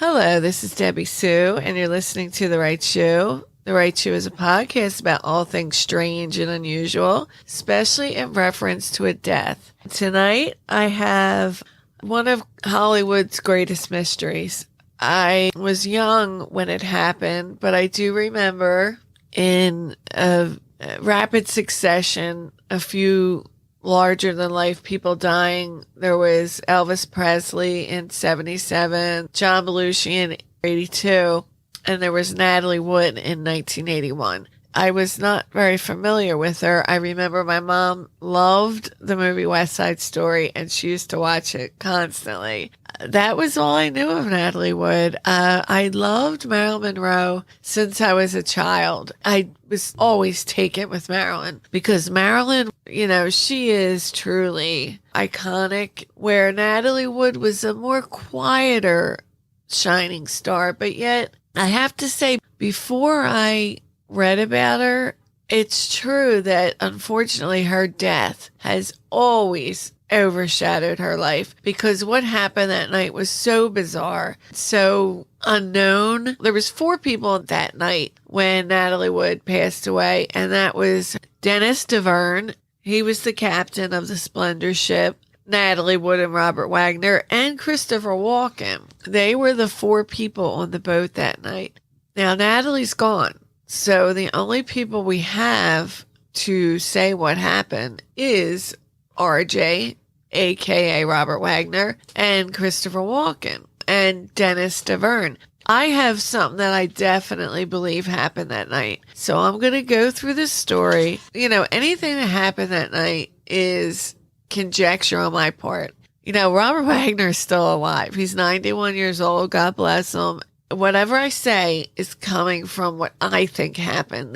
Hello, this is Debbie Sue, and you're listening to The Right Shoe. The Right Shoe is a podcast about all things strange and unusual, especially in reference to a death. Tonight, I have one of Hollywood's greatest mysteries. I was young when it happened, but I do remember in a rapid succession a few larger than life people dying. There was Elvis Presley in 77, John Belushi in 82, and there was Natalie Wood in 1981. I was not very familiar with her. I remember my mom loved the movie West Side Story, and she used to watch it constantly. That was all I knew of Natalie Wood. I loved Marilyn Monroe since I was a child. I was always taken with Marilyn because Marilyn, she is truly iconic, where Natalie Wood was a more quieter shining star. But yet, I have to say, before I read about her, it's true that unfortunately her death has always overshadowed her life, because what happened that night was so bizarre, so unknown. There was 4 people that night when Natalie Wood passed away, and that was Dennis DeVerne. He was the captain of the Splendor ship. Natalie Wood and Robert Wagner and Christopher Walken. They were the 4 people on the boat that night. Now, Natalie's gone. So the only people we have to say what happened is RJ, aka Robert Wagner, and Christopher Walken, and Dennis DeVerne. I have something that I definitely believe happened that night. So I'm going to go through this story. Anything that happened that night is conjecture on my part. Robert Wagner is still alive. He's 91 years old. God bless him. Whatever I say is coming from what I think happened.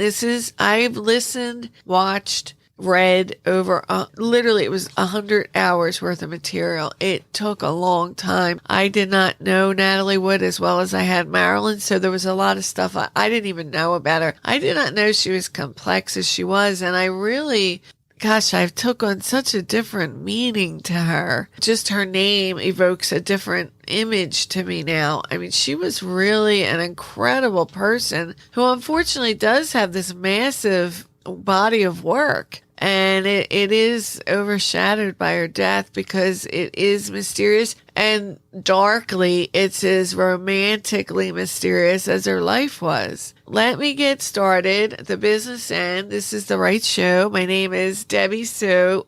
I've listened, watched, read over, literally it was 100 hours worth of material. It took a long time. I did not know Natalie Wood as well as I had Marilyn, so there was a lot of stuff I didn't even know about her. I did not know she was complex as she was, and I really... I've took on such a different meaning to her. Just her name evokes a different image to me now. I mean, she was really an incredible person who unfortunately does have this massive body of work. And it is overshadowed by her death because it is mysterious, and darkly, it's as romantically mysterious as her life was. Let me get started. The business end. This is The Right Show. My name is Debbie Sue.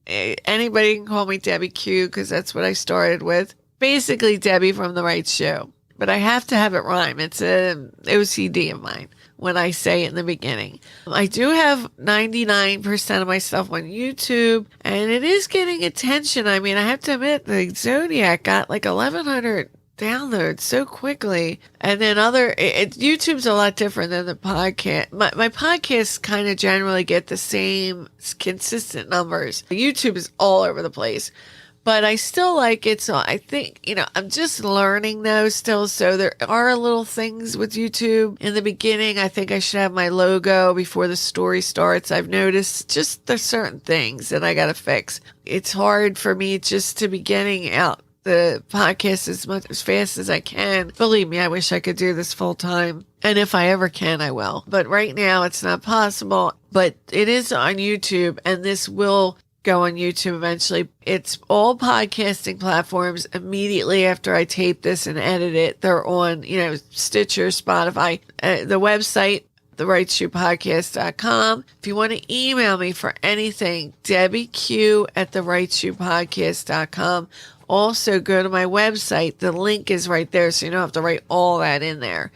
Anybody can call me Debbie Q because that's what I started with. Basically, Debbie from The Right Show. But I have to have it rhyme. It's an OCD of mine when I say it in the beginning. I do have 99% of my stuff on YouTube, and it is getting attention. I mean, I have to admit, the Zodiac got like 1,100 downloads so quickly. And then YouTube's a lot different than the podcast. My podcasts kind of generally get the same consistent numbers. YouTube is all over the place. But I still like it, so I think, I'm just learning though still, so there are little things with YouTube. In the beginning, I think I should have my logo before the story starts. I've noticed just there's certain things that I gotta fix. It's hard for me just to be getting out the podcast as fast as I can. Believe me, I wish I could do this full time. And if I ever can, I will. But right now, it's not possible. But it is on YouTube, and this will go on YouTube eventually. It's all podcasting platforms. Immediately after I tape this and edit it, they're on, Stitcher, Spotify, the website, therightshoepodcast.com. If you want to email me for anything, debbieq@therightshoepodcast.com. Also go to my website. The link is right there, so you don't have to write all that in there.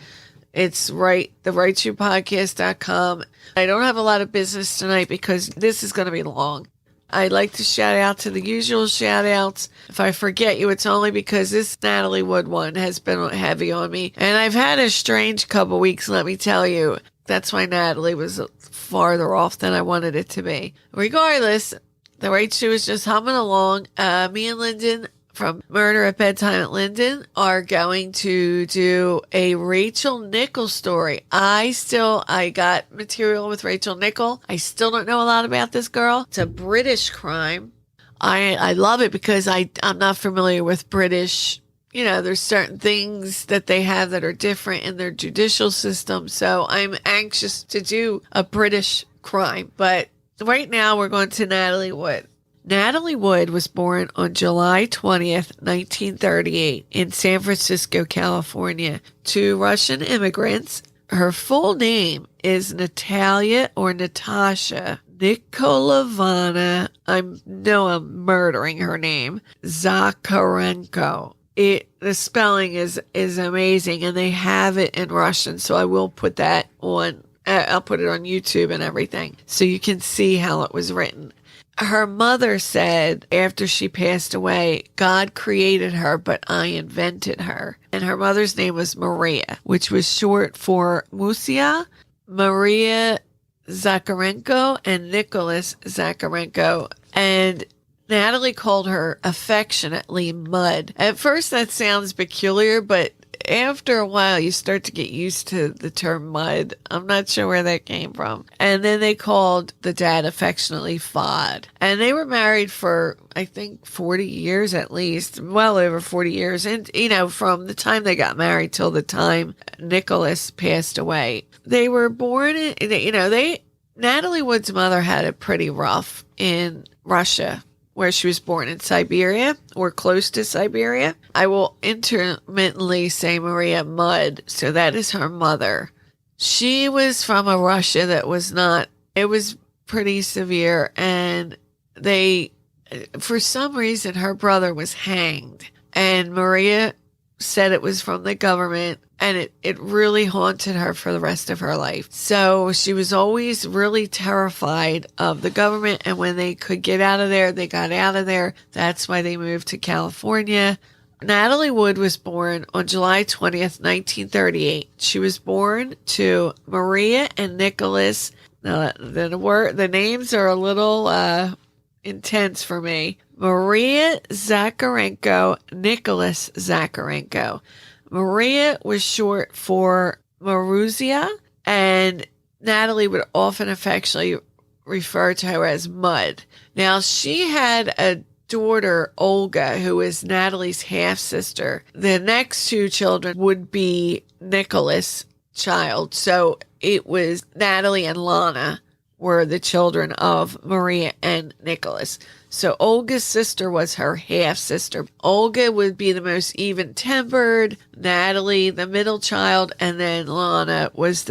It's right, therightshoepodcast.com. I don't have a lot of business tonight because this is going to be long. I'd like to shout out to the usual shout outs. If I forget you, it's only because this Natalie Wood one has been heavy on me. And I've had a strange couple weeks, let me tell you. That's why Natalie was farther off than I wanted it to be. Regardless, The Right Shoe is just humming along. Me and Lyndon from Murder at Bedtime at Linden are going to do a Rachel Nichols story. I got material with Rachel Nichols. I still don't know a lot about this girl. It's a British crime. I love it because I'm not familiar with British there's certain things that they have that are different in their judicial system. So I'm anxious to do a British crime. But right now we're going to Natalie Wood. Natalie Wood was born on July 20th, 1938 in San Francisco, California, to Russian immigrants. Her full name is Natalia or Natasha Nikolavana. I'm murdering her name. Zakharenko. The spelling is amazing, and they have it in Russian, so I will put that on. I'll put it on YouTube and everything, so you can see how it was written. Her mother said after she passed away, God created her, but I invented her. And her mother's name was Maria, which was short for Musia, Maria Zakharenko, and Nicholas Zakharenko. And Natalie called her affectionately Mud. At first that sounds peculiar, but after a while you start to get used to the term Mud. I'm not sure where that came from. And then they called the dad affectionately Fod. And they were married for, I think, 40 years at least, well over 40 years. And, from the time they got married till the time Nicholas passed away. They were born in, Natalie Wood's mother had it pretty rough in Russia, where she was born in Siberia or close to Siberia. I will intermittently say Maria Mud, so that is her mother. She was from a Russia that was it was pretty severe, and for some reason, her brother was hanged, and Maria said it was from the government, and it really haunted her for the rest of her life. So she was always really terrified of the government, and when they could get out of there, they got out of there. That's why they moved to California. Natalie Wood was born on July 20th, 1938. She was born to Maria and Nicholas. Now, the names are a little intense for me. Maria Zakharenko, Nicholas Zakharenko. Maria was short for Maruzia, and Natalie would often affectionately refer to her as Mud. Now, she had a daughter, Olga, who is Natalie's half-sister. The next two children would be Nicholas' child. So it was Natalie and Lana were the children of Maria and Nicholas. So Olga's sister was her half-sister. Olga would be the most even-tempered, Natalie the middle child, and then Lana was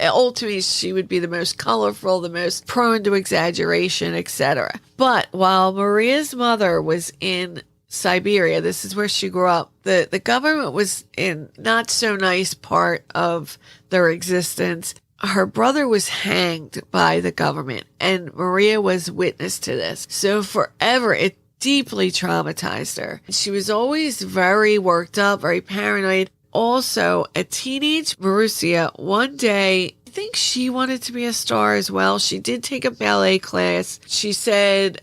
ultimately she would be the most colorful, the most prone to exaggeration, etc. But while Maria's mother was in Siberia, this is where she grew up, the government was in not so nice part of their existence. Her brother was hanged by the government, and Maria was witness to this. So forever, it deeply traumatized her. She was always very worked up, very paranoid. Also, a teenage Marussia, one day, I think she wanted to be a star as well. She did take a ballet class. She said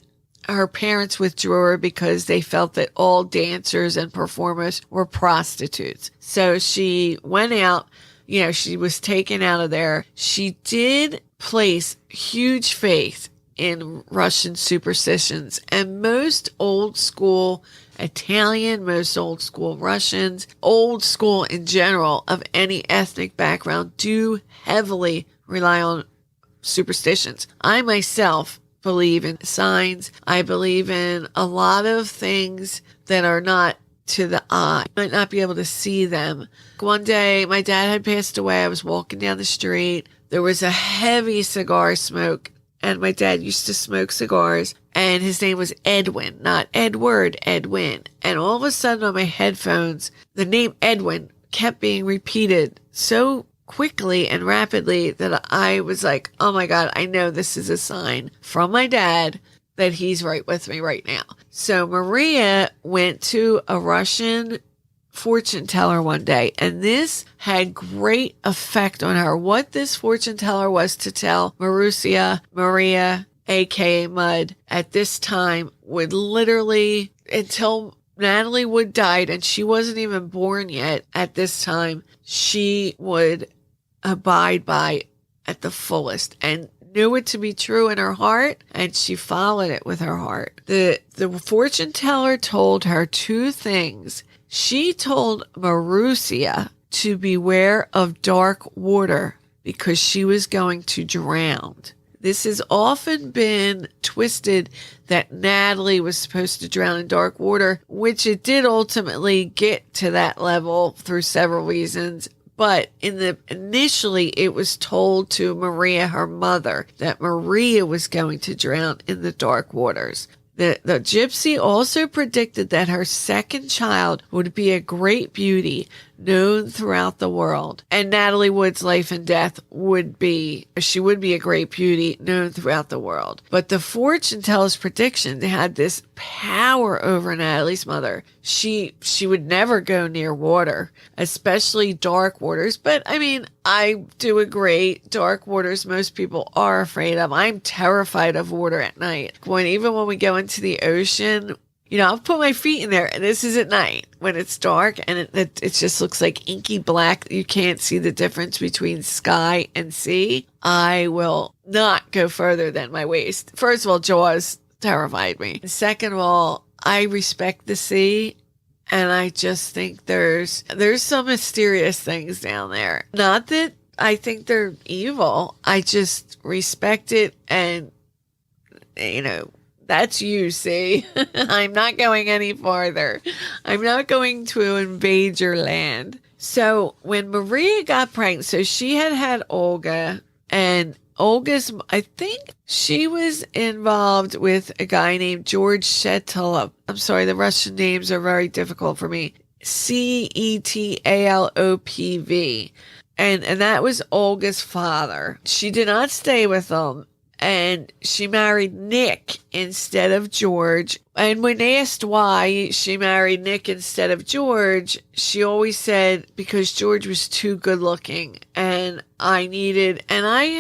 her parents withdrew her because they felt that all dancers and performers were prostitutes. So she went out. She was taken out of there. She did place huge faith in Russian superstitions, and most old school Italian, most old school Russians, old school in general of any ethnic background do heavily rely on superstitions. I myself believe in signs. I believe in a lot of things that are not to the eye. I might not be able to see them. One day, my dad had passed away. I was walking down the street. There was a heavy cigar smoke, and my dad used to smoke cigars, and his name was Edwin, not Edward, Edwin. And all of a sudden on my headphones, the name Edwin kept being repeated so quickly and rapidly that I was like, oh my God, I know this is a sign from my dad that he's right with me right now. So Maria went to a Russian fortune teller one day, and this had great effect on her. What this fortune teller was to tell Maria, aka Mud, at this time would literally, until Natalie Wood died, and she wasn't even born yet at this time, she would abide by at the fullest and knew it to be true in her heart, and she followed it with her heart. The fortune teller told her two things She told Marussia to beware of dark water because she was going to drown. This has often been twisted that Natalie was supposed to drown in dark water, which it did ultimately get to that level through several reasons. But initially it was told to Maria, her mother, that Maria was going to drown in the dark waters. The gypsy also predicted that her second child would be a great beauty known throughout the world. And Natalie Wood's life and death she would be a great beauty known throughout the world. But the fortune teller's prediction had this power over Natalie's mother. She would never go near water, especially dark waters. But I mean, I do agree, dark waters most people are afraid of. I'm terrified of water at night. Even when we go into the ocean, I'll put my feet in there, and this is at night when it's dark and it just looks like inky black. You can't see the difference between sky and sea. I will not go further than my waist. First of all, Jaws terrified me. Second of all, I respect the sea, and I just think there's some mysterious things down there. Not that I think they're evil. I just respect it, and that's you, see? I'm not going any farther. I'm not going to invade your land. So when Maria got pregnant, so she had Olga, and I think she was involved with a guy named George Shetalov. I'm sorry, the Russian names are very difficult for me. Cetalopv. And that was Olga's father. She did not stay with him. And she married Nick instead of George. And when asked why she married Nick instead of George, she always said because George was too good looking. And I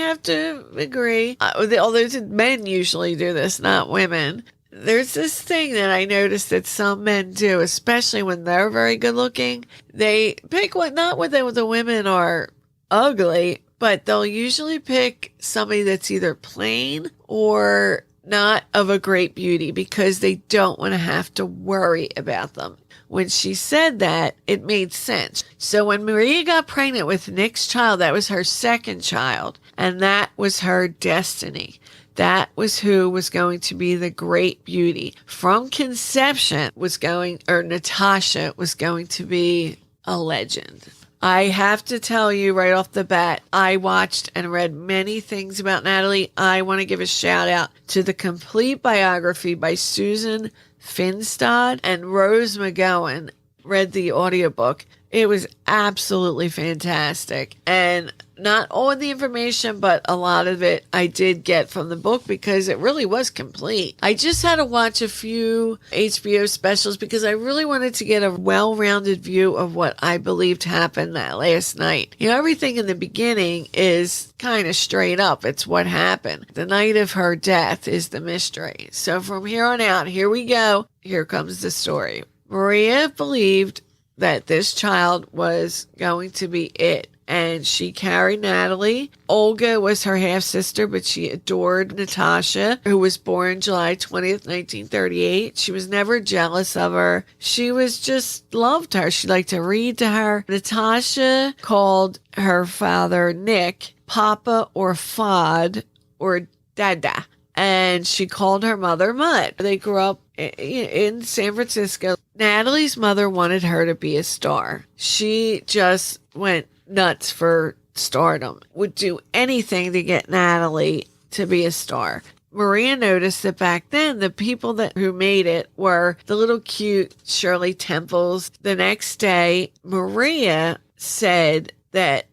have to agree, although men usually do this, not women. There's this thing that I noticed that some men do, especially when they're very good looking. They pick not what the women are ugly, but they'll usually pick somebody that's either plain or not of a great beauty because they don't want to have to worry about them. When she said that, it made sense. So when Maria got pregnant with Nick's child, that was her second child, and that was her destiny. That was who was going to be the great beauty. From conception Natasha was going to be a legend. I have to tell you right off the bat, I watched and read many things about Natalie. I want to give a shout out to the complete biography by Susan Finstad and Rose McGowan. Read the audiobook. It was absolutely fantastic. And not all of the information, but a lot of it I did get from the book because it really was complete. I just had to watch a few HBO specials because I really wanted to get a well-rounded view of what I believed happened that last night. Everything in the beginning is kind of straight up. It's what happened. The night of her death is the mystery. So from here on out, here we go. Here comes the story. Maria believed that this child was going to be it. And she carried Natalie. Olga was her half-sister, but she adored Natasha, who was born July 20th, 1938. She was never jealous of her. She was just loved her. She liked to read to her. Natasha called her father, Nick, Papa or Fad or Dada. And she called her mother Mud. They grew up in San Francisco. Natalie's mother wanted her to be a star. She just went nuts for stardom, would do anything to get Natalie to be a star. Maria noticed that back then the people who made it were the little cute Shirley Temples. The next day, Maria said that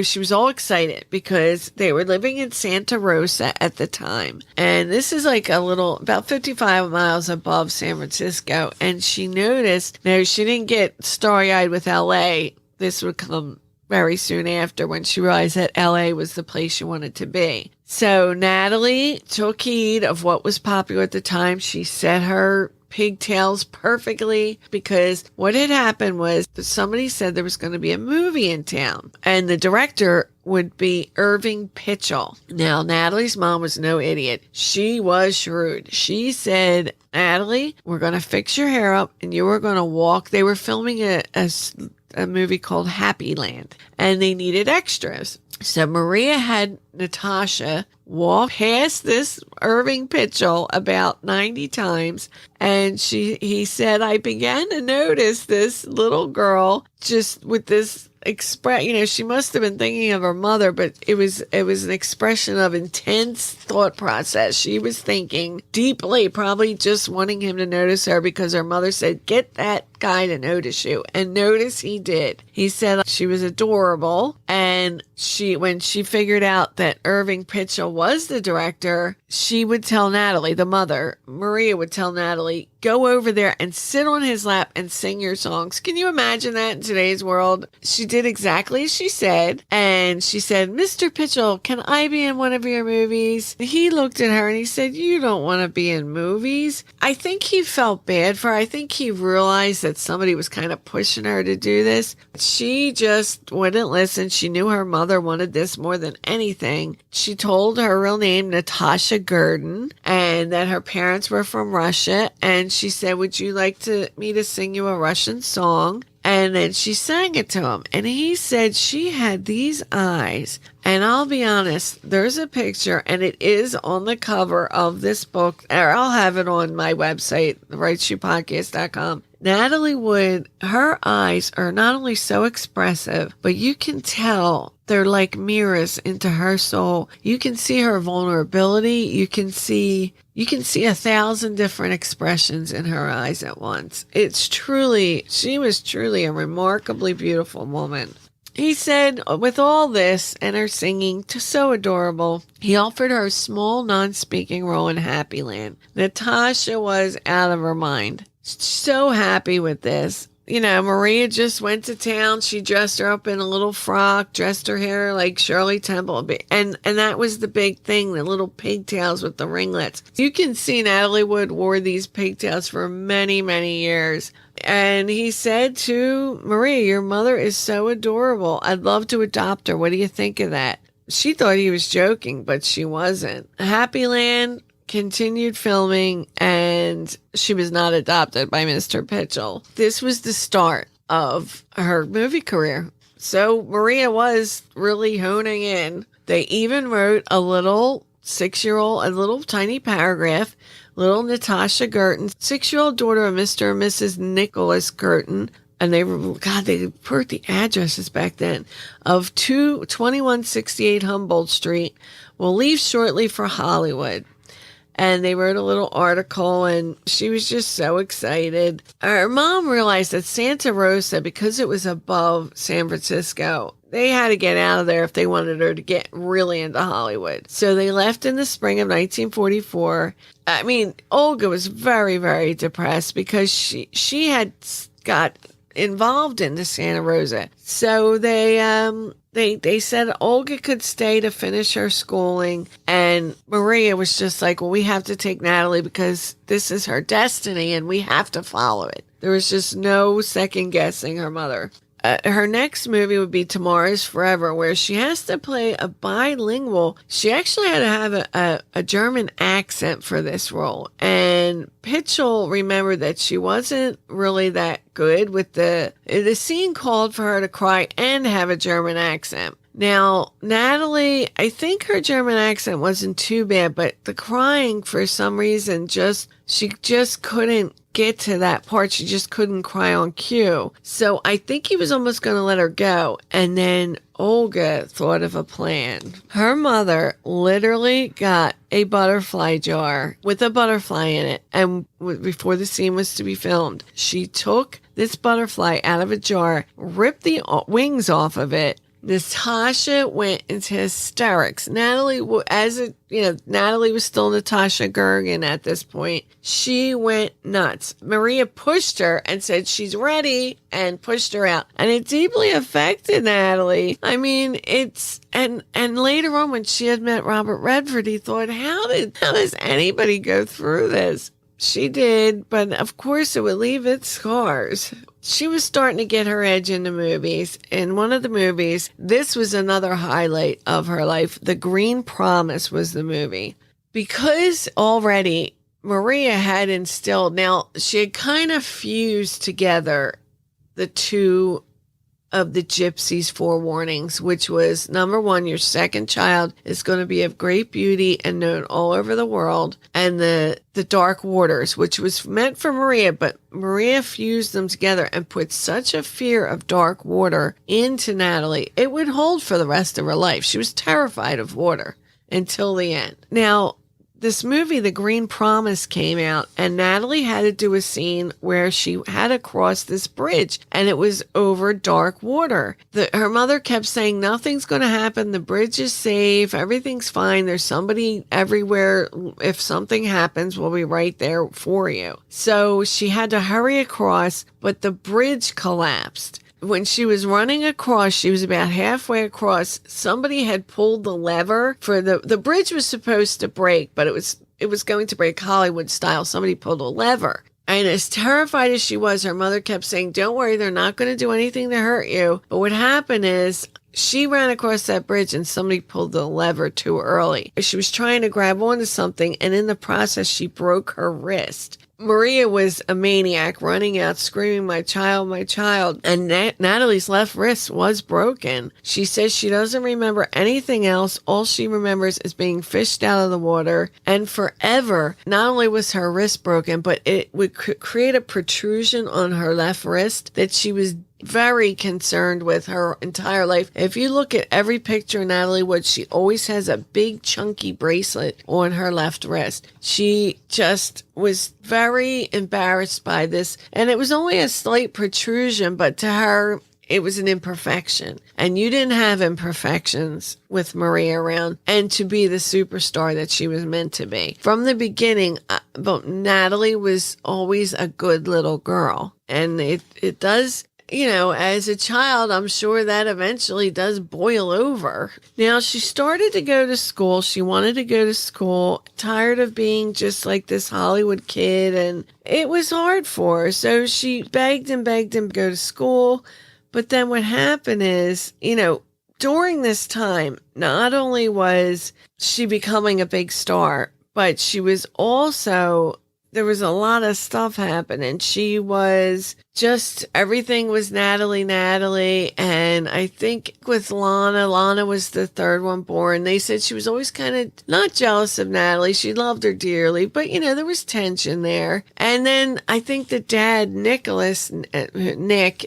she was all excited because they were living in Santa Rosa at the time. And this is about 55 miles above San Francisco. And she noticed, she didn't get starry-eyed with LA. This would come very soon after when she realized that LA was the place she wanted to be. So Natalie took heed of what was popular at the time. She set her pigtails perfectly because what had happened was somebody said there was going to be a movie in town and the director would be Irving Pitchell. Now, Natalie's mom was no idiot. She was shrewd. She said Natalie, we're going to fix your hair up and you are going to walk. They were filming a movie called Happy Land and they needed extras. So Maria had Natasha walk past this Irving Pitchell about 90 times. And he said, I began to notice this little girl just with this she must have been thinking of her mother, but it was an expression of intense thought process. She was thinking deeply, probably just wanting him to notice her because her mother said, get that guy to notice you. And notice he did. He said she was adorable. And when she figured out that Irving Pitchell was the director, she would tell Natalie, the mother, Maria would tell Natalie, go over there and sit on his lap and sing your songs. Can you imagine that in today's world? She did exactly as she said. And she said, Mr. Pitchell, can I be in one of your movies? He looked at her and he said, you don't want to be in movies. I think he felt bad for her. I think he realized that somebody was kind of pushing her to do this. She just wouldn't listen. She knew her mother wanted this more than anything. She told her real name, Natasha Gurdon, and that her parents were from Russia. And she said, would you like me to sing you a Russian song? And then she sang it to him. And he said she had these eyes. And I'll be honest, there's a picture, and it is on the cover of this book. Or I'll have it on my website, therightshoepodcast.com. Natalie Wood, her eyes are not only so expressive, but you can tell they're like mirrors into her soul. You can see her vulnerability. You can see 1,000 different expressions in her eyes at once. She was truly a remarkably beautiful woman. He said, with all this and her singing, so adorable, he offered her a small non-speaking role in Happy Land. Natasha was out of her mind. So happy with this. Maria just went to town. She dressed her up in a little frock, dressed her hair like Shirley Temple. And that was the big thing, the little pigtails with the ringlets. You can see Natalie Wood wore these pigtails for many, many years. And he said to Maria, your mother is so adorable. I'd love to adopt her. What do you think of that? She thought he was joking, but she wasn't. Happy Land continued filming, and she was not adopted by Mr. Pitchell. This was the start of her movie career. So Maria was really honing in. They even wrote a little tiny paragraph. Little Natasha Gurdon, 6-year-old daughter of Mr. and Mrs. Nicholas Gurdon, and they put the addresses back then, of 2168 Humboldt Street, will leave shortly for Hollywood. And they wrote a little article, and she was just so excited. Her mom realized that Santa Rosa, because it was above San Francisco, they had to get out of there if they wanted her to get really into Hollywood. So they left in the spring of 1944. Olga was very, very depressed because she had got involved in the Santa Rosa. So they said Olga could stay to finish her schooling, and Maria was just like, well, we have to take Natalie because this is her destiny and we have to follow it. There was just no second guessing her mother. Her next movie would be Tomorrow's Forever, where she has to play a bilingual. She actually had to have a German accent for this role. And Pitchell remembered that she wasn't really that good with the scene called for her to cry and have a German accent. Now, Natalie, I think her German accent wasn't too bad, but the crying, for some reason, she just couldn't get to that part. She just couldn't cry on cue. So I think he was almost going to let her go. And then Olga thought of a plan. Her mother literally got a butterfly jar with a butterfly in it. And before the scene was to be filmed, she took this butterfly out of a jar, ripped the wings off of it. Natasha went into hysterics. Natalie was still Natasha Gurdon at this point. She went nuts. Maria pushed her and said she's ready and pushed her out. And it deeply affected Natalie. And later on when she had met Robert Redford, he thought, how does anybody go through this? She did, but of course it would leave its scars. She was starting to get her edge into movies. In one of the movies, this was another highlight of her life. The Green Promise was the movie. Because already Maria had instilled, now she had kind of fused together the two of the gypsies' forewarnings, which was number one, your second child is going to be of great beauty and known all over the world, and the dark waters, which was meant for Maria, but Maria fused them together and put such a fear of dark water into Natalie, it would hold for the rest of her life. She was terrified of water until the end. Now, this movie, The Green Promise, came out, and Natalie had to do a scene where she had to cross this bridge, and it was over dark water. Her mother kept saying, nothing's going to happen. The bridge is safe. Everything's fine. There's somebody everywhere. If something happens, we'll be right there for you. So she had to hurry across, but the bridge collapsed. When she was running across, she was about halfway across. Somebody had pulled the lever for the bridge was supposed to break, but it was going to break Hollywood style. Somebody pulled a lever. And as terrified as she was, her mother kept saying, don't worry, they're not going to do anything to hurt you. But what happened is she ran across that bridge and somebody pulled the lever too early. She was trying to grab onto something, and in the process, she broke her wrist. Maria was a maniac, running out, screaming, my child, and Natalie's left wrist was broken. She says she doesn't remember anything else. All she remembers is being fished out of the water, and forever, not only was her wrist broken, but it would create a protrusion on her left wrist that she was very concerned with her entire life. If you look at every picture of Natalie Wood, she always has a big chunky bracelet on her left wrist. She just was very embarrassed by this, and it was only a slight protrusion, but to her, it was an imperfection. And you didn't have imperfections with Maria around and to be the superstar that she was meant to be. From the beginning, Natalie was always a good little girl. And it does, you know, as a child, I'm sure that eventually does boil over. Now, she started to go to school. She wanted to go to school, tired of being just like this Hollywood kid. And it was hard for her. So she begged him to go to school. But then what happened is, you know, during this time, not only was she becoming a big star, but she was also, there was a lot of stuff happening. She was just, everything was Natalie. And I think with Lana was the third one born. They said she was always kind of not jealous of Natalie. She loved her dearly, but you know, there was tension there. And then I think the dad, Nick,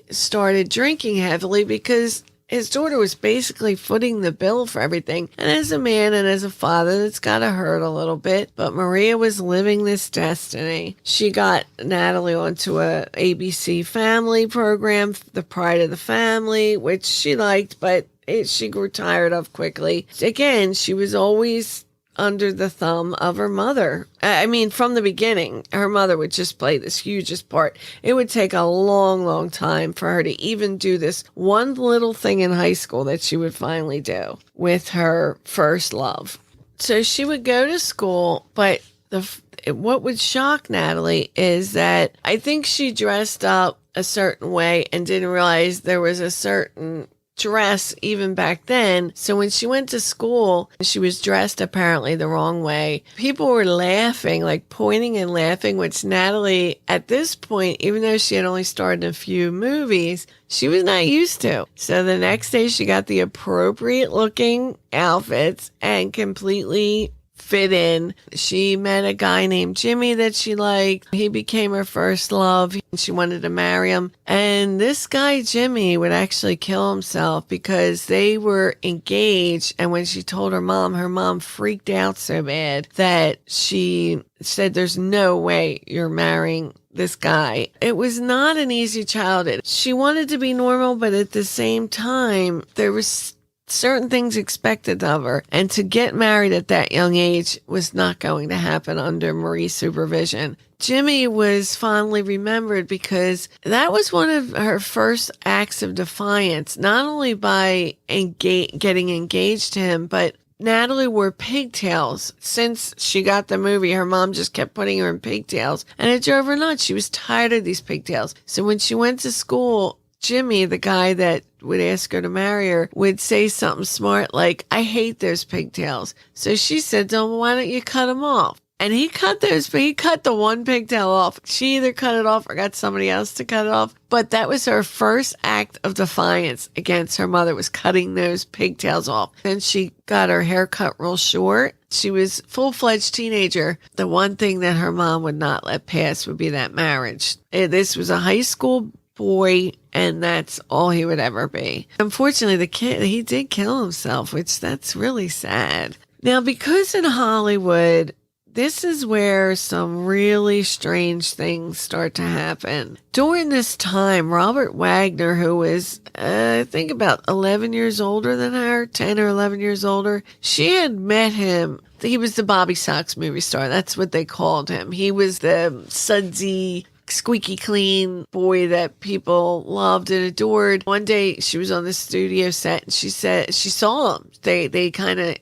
started drinking heavily because his daughter was basically footing the bill for everything. And as a man and as a father, that's got to hurt a little bit. But Maria was living this destiny. She got Natalie onto a ABC family program, The Pride of the Family, which she liked, but she grew tired of quickly. Again, she was always under the thumb of her mother. I mean, from the beginning, her mother would just play this hugest part. It would take a long time for her to even do this one little thing in high school that she would finally do with her first love. So she would go to school, but what would shock Natalie is that I think she dressed up a certain way and didn't realize there was a certain dress even back then. So when she went to school, she was dressed apparently the wrong way. People were laughing, like pointing and laughing, which Natalie, at this point, even though she had only starred in a few movies, she was not used to. So the next day she got the appropriate looking outfits and completely fit in. She met a guy named Jimmy that she liked. He became her first love. She wanted to marry him. And this guy, Jimmy, would actually kill himself because they were engaged. And when she told her mom freaked out so bad that she said, there's no way you're marrying this guy. It was not an easy childhood. She wanted to be normal, but at the same time, there was certain things expected of her, and to get married at that young age was not going to happen under Marie's supervision. Jimmy was fondly remembered because that was one of her first acts of defiance, not only by getting engaged to him, but Natalie wore pigtails. Since she got the movie, her mom just kept putting her in pigtails, and it drove her nuts. She was tired of these pigtails. So when she went to school, Jimmy, the guy that would ask her to marry her, would say something smart like, I hate those pigtails. So she said to him, why don't you cut them off? And he cut the one pigtail off. She either cut it off or got somebody else to cut it off. But that was her first act of defiance against her mother, was cutting those pigtails off. Then she got her hair cut real short. She was full-fledged teenager. The one thing that her mom would not let pass would be that marriage. This was a high school boy, and that's all he would ever be. Unfortunately, the kid, he did kill himself, which that's really sad. Now, because in Hollywood, this is where some really strange things start to happen. During this time, Robert Wagner, who was, I think about 11 years older than her, 10 or 11 years older, she had met him. He was the Bobby Sox movie star. That's what they called him. He was the sudsy, squeaky clean boy that people loved and adored. One day she was on the studio set and she said she saw him. They kind of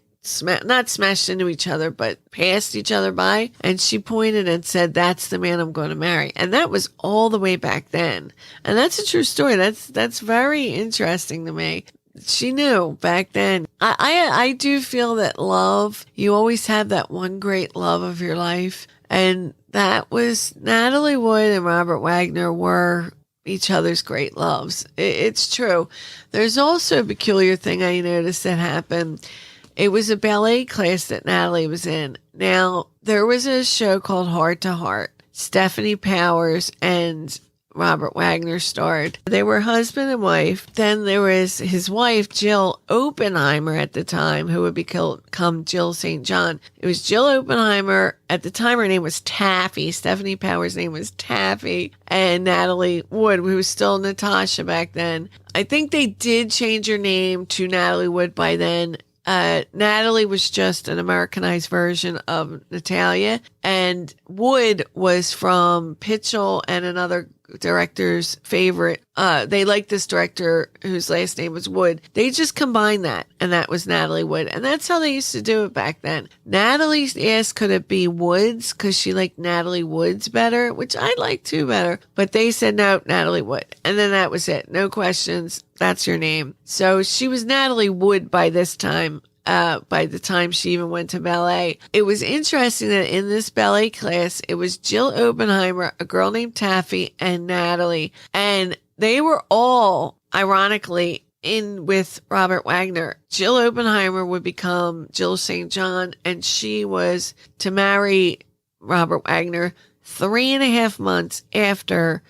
not smashed into each other, but passed each other by. And she pointed and said, "That's the man I'm going to marry." And that was all the way back then. And that's a true story. That's very interesting to me. She knew back then. I do feel that love, you always have that one great love of your life. And that was Natalie Wood and Robert Wagner were each other's great loves. It's true. There's also a peculiar thing I noticed that happened. It was a ballet class that Natalie was in. Now, there was a show called Heart to Heart. Stephanie Powers and Robert Wagner starred. They were husband and wife. Then there was his wife, Jill Oppenheimer, at the time, who would become Jill St. John. It was Jill Oppenheimer. At the time, her name was Taffy. Stephanie Powers' name was Taffy. And Natalie Wood, who was still Natasha back then. I think they did change her name to Natalie Wood by then. Natalie was just an Americanized version of Natalia, and Wood was from Pitchell and another director's favorite. They liked this director whose last name was Wood. They just combined that, and that was Natalie Wood. And that's how they used to do it back then. Natalie asked, could it be Woods? Because she liked Natalie Woods better, which I like too better. But they said, no, Natalie Wood. And then that was it. No questions. That's your name. So she was Natalie Wood by this time. By the time she even went to ballet. It was interesting that in this ballet class, it was Jill Oppenheimer, a girl named Taffy, and Natalie. And they were all, ironically, in with Robert Wagner. Jill Oppenheimer would become Jill St. John, and she was to marry Robert Wagner 3.5 months after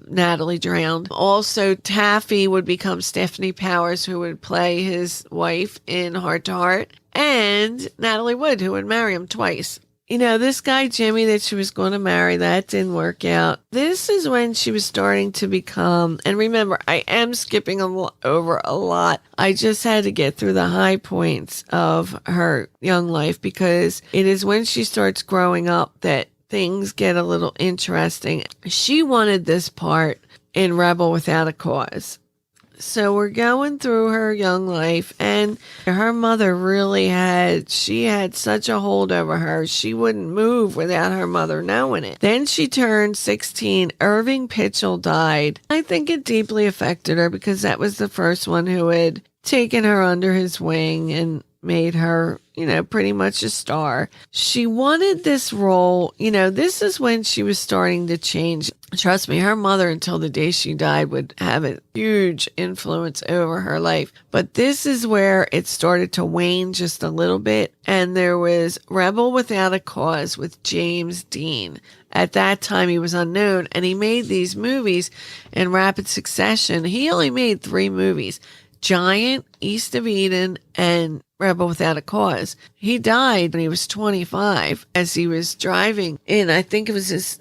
Natalie drowned. Also, Taffy would become Stephanie Powers, who would play his wife in Heart to Heart, and Natalie Wood, who would marry him twice. You know, this guy, Jimmy, that she was going to marry, that didn't work out. This is when she was starting to become, and remember, I am skipping over a lot. I just had to get through the high points of her young life, because it is when she starts growing up that things get a little interesting. She wanted this part in Rebel Without a Cause. So we're going through her young life, and her mother really had such a hold over her. She wouldn't move without her mother knowing it. Then she turned 16. Irving Pitchell died. I think it deeply affected her, because that was the first one who had taken her under his wing and made her, pretty much a star. She wanted this role. This is when she was starting to change. Trust me, her mother, until the day she died, would have a huge influence over her life. But this is where it started to wane just a little bit. And there was Rebel Without a Cause with James Dean. At that time, he was unknown, and he made these movies in rapid succession. He only made 3 movies: Giant, East of Eden, and Rebel Without a Cause. He died when he was 25 as he was driving in, I think it was his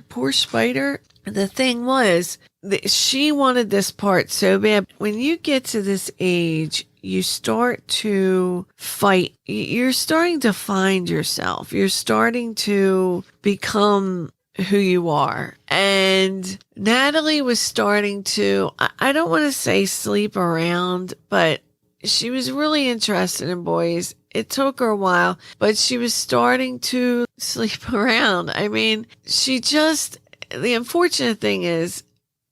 Porsche Spider. The thing was, she wanted this part so bad. When you get to this age, you start to fight. You're starting to find yourself. You're starting to become who you are. And Natalie was starting to, I don't want to say sleep around, but she was really interested in boys. It took her a while, but she was starting to sleep around. I mean, the unfortunate thing is,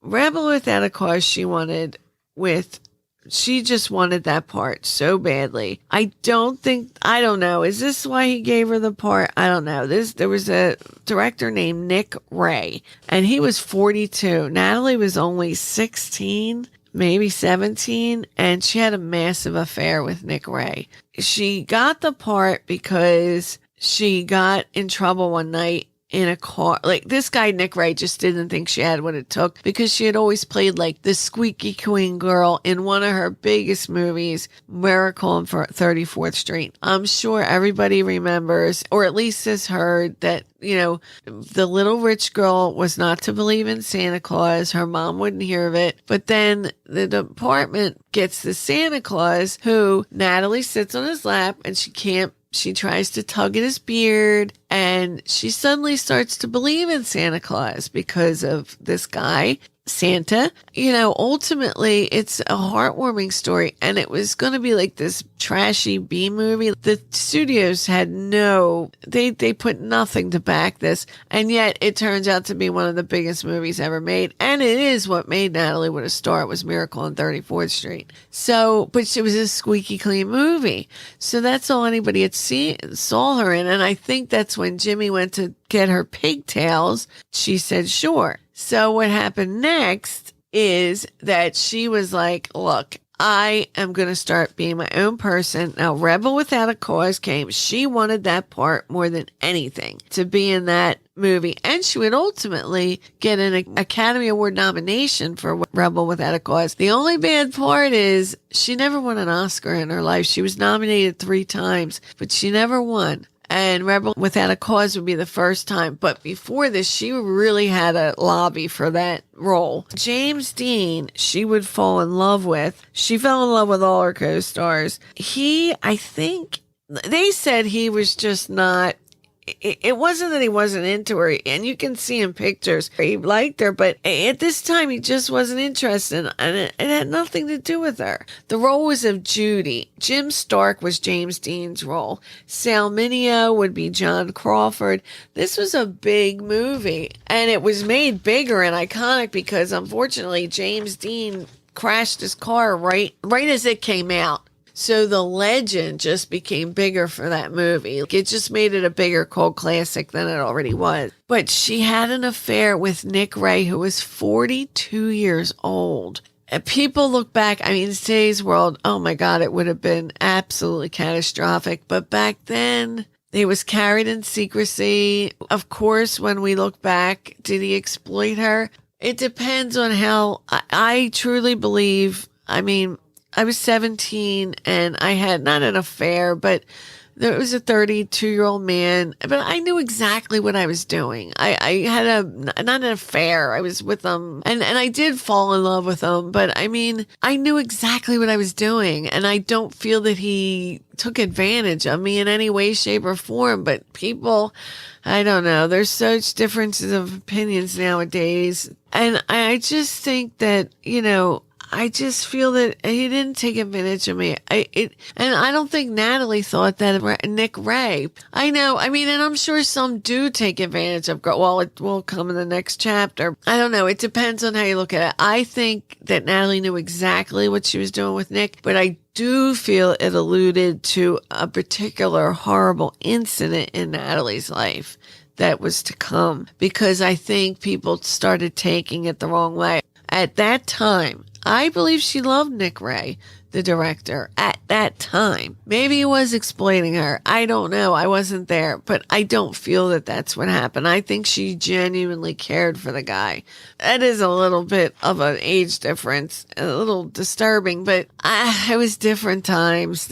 Rebel Without a Cause she wanted with She just wanted that part so badly. I don't know. Is this why he gave her the part? I don't know. There was a director named Nick Ray, and he was 42. Natalie was only 16, maybe 17, and she had a massive affair with Nick Ray. She got the part because she got in trouble one night in a car. Like, this guy, Nick Ray, just didn't think she had what it took because she had always played like the squeaky clean girl in one of her biggest movies, Miracle on 34th Street. I'm sure everybody remembers, or at least has heard, that, the little rich girl was not to believe in Santa Claus. Her mom wouldn't hear of it. But then the department gets the Santa Claus, who Natalie sits on his lap, and she tries to tug at his beard, and she suddenly starts to believe in Santa Claus because of this guy, Santa. Ultimately, it's a heartwarming story, and it was going to be like this trashy B movie. The studios had they put nothing to back this, and yet it turns out to be one of the biggest movies ever made, and it is what made Natalie Wood a star. It was Miracle on 34th Street. So, but it was a squeaky clean movie, so that's all anybody had saw her in, and I think that's when Jimmy went to get her pigtails. She said, sure. So what happened next is that she was like, look, I am going to start being my own person. Now, Rebel Without a Cause came. She wanted that part more than anything, to be in that movie. And she would ultimately get an Academy Award nomination for Rebel Without a Cause. The only bad part is she never won an Oscar in her life. She was nominated 3 times, but she never won. And Rebel Without a Cause would be the first time. But before this, she really had a lobby for that role. James Dean, she would fall in love with. She fell in love with all her co-stars. I think, they said he was just not, it wasn't that he wasn't into her, and you can see in pictures he liked her, but at this time he just wasn't interested, and it had nothing to do with her. The role was of Judy. Jim Stark was James Dean's role. Sal Mineo would be John Crawford. This was a big movie, and it was made bigger and iconic because, unfortunately, James Dean crashed his car right as it came out. So the legend just became bigger for that movie. It just made it a bigger cult classic than it already was. But she had an affair with Nick Ray, who was 42 years old. And people look back, in today's world, oh my God, it would have been absolutely catastrophic. But back then, it was carried in secrecy. Of course, when we look back, did he exploit her? It depends on how. I truly believe, I was 17 and I had not an affair, but there was a 32-year-old man, but I knew exactly what I was doing. I had not an affair. I was with him and I did fall in love with him, but I knew exactly what I was doing, and I don't feel that he took advantage of me in any way, shape, or form. But people, I don't know. There's such differences of opinions nowadays. And I just think that, I just feel that he didn't take advantage of me. And I don't think Natalie thought that of Nick Ray. I know. And I'm sure some do take advantage of girls. Well, it will come in the next chapter. I don't know. It depends on how you look at it. I think that Natalie knew exactly what she was doing with Nick, but I do feel it alluded to a particular horrible incident in Natalie's life that was to come, because I think people started taking it the wrong way. At that time, I believe she loved Nick Ray, the director, at that time. Maybe he was exploiting her. I don't know. I wasn't there, but I don't feel that that's what happened. I think she genuinely cared for the guy. That is a little bit of an age difference, a little disturbing, but it was different times.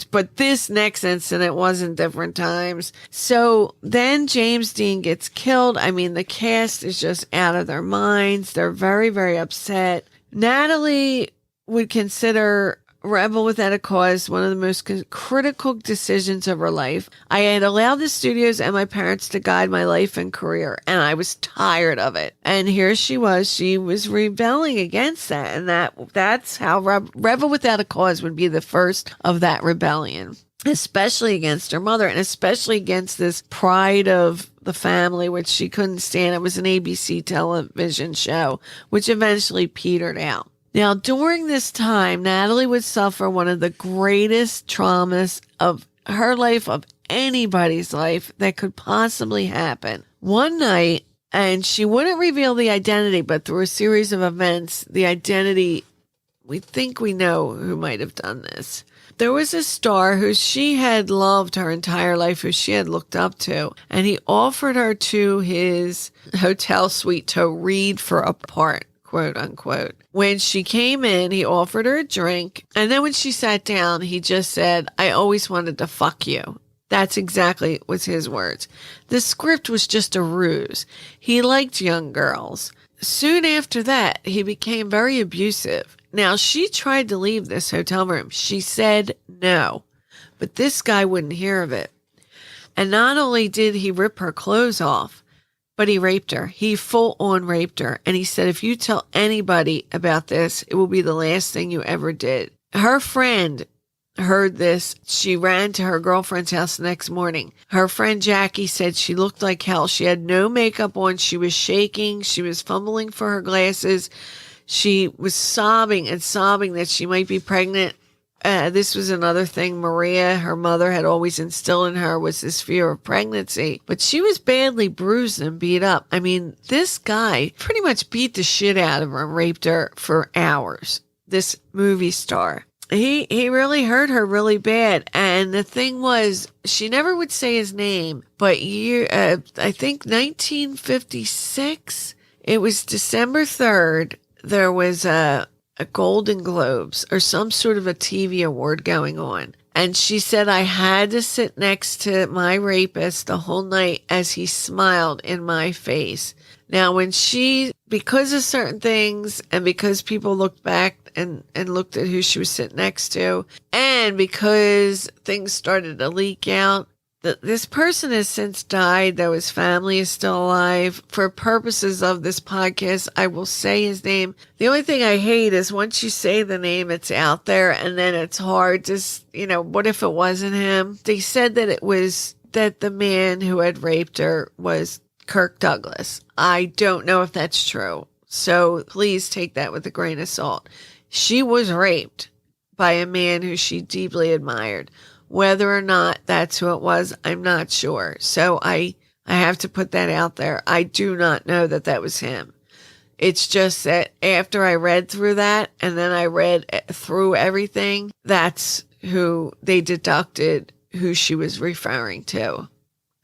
But this next incident wasn't different times. So then James Dean gets killed. The cast is just out of their minds. They're very, very upset. Natalie would consider Rebel Without a Cause one of the most critical decisions of her life. I had allowed the studios and my parents to guide my life and career, and I was tired of it. And here she was rebelling against that, and that's how Rebel Without a Cause would be the first of that rebellion, especially against her mother, and especially against this pride of the family, which she couldn't stand. It was an ABC television show, which eventually petered out. Now, during this time, Natalie would suffer one of the greatest traumas of her life, of anybody's life that could possibly happen. One night, and she wouldn't reveal the identity, but through a series of events, the identity, we think we know who might have done this. There was a star who she had loved her entire life, who she had looked up to, and he offered her to his hotel suite to read for a part, quote unquote. When she came in, he offered her a drink, and then when she sat down, he just said, "I always wanted to fuck you." That's exactly was his words. The script was just a ruse. He liked young girls. Soon after that, he became very abusive. Now, she tried to leave this hotel room. She said no, but this guy wouldn't hear of it. And not only did he rip her clothes off, but he raped her. He full-on raped her. And he said, if you tell anybody about this, it will be the last thing you ever did. Her friend heard this. She ran to her girlfriend's house the next morning. Her friend Jackie said she looked like hell. She had no makeup on. She was shaking. She was fumbling for her glasses. She was sobbing and sobbing that she might be pregnant. This was another thing Maria, her mother, had always instilled in her, was this fear of pregnancy. But she was badly bruised and beat up. I mean, this guy pretty much beat the shit out of her and raped her for hours. This movie star. He really hurt her really bad. And the thing was, she never would say his name, but I think 1956, it was December 3rd, there was a Golden Globes or some sort of a TV award going on. And she said, I had to sit next to my rapist the whole night as he smiled in my face. Now, when because of certain things and because people looked back and looked at who she was sitting next to, and because things started to leak out, this person has since died, though his family is still alive. For purposes of this podcast, I will say his name. The only thing I hate is once you say the name, it's out there, and then it's hard to, what if it wasn't him? They said that it was, that the man who had raped her was Kirk Douglas. I don't know if that's true, so please take that with a grain of salt. She was raped by a man who she deeply admired. Whether or not that's who it was, I'm not sure. So I have to put that out there. I do not know that that was him. It's just that after I read through that and then I read through everything, that's who they deducted who she was referring to.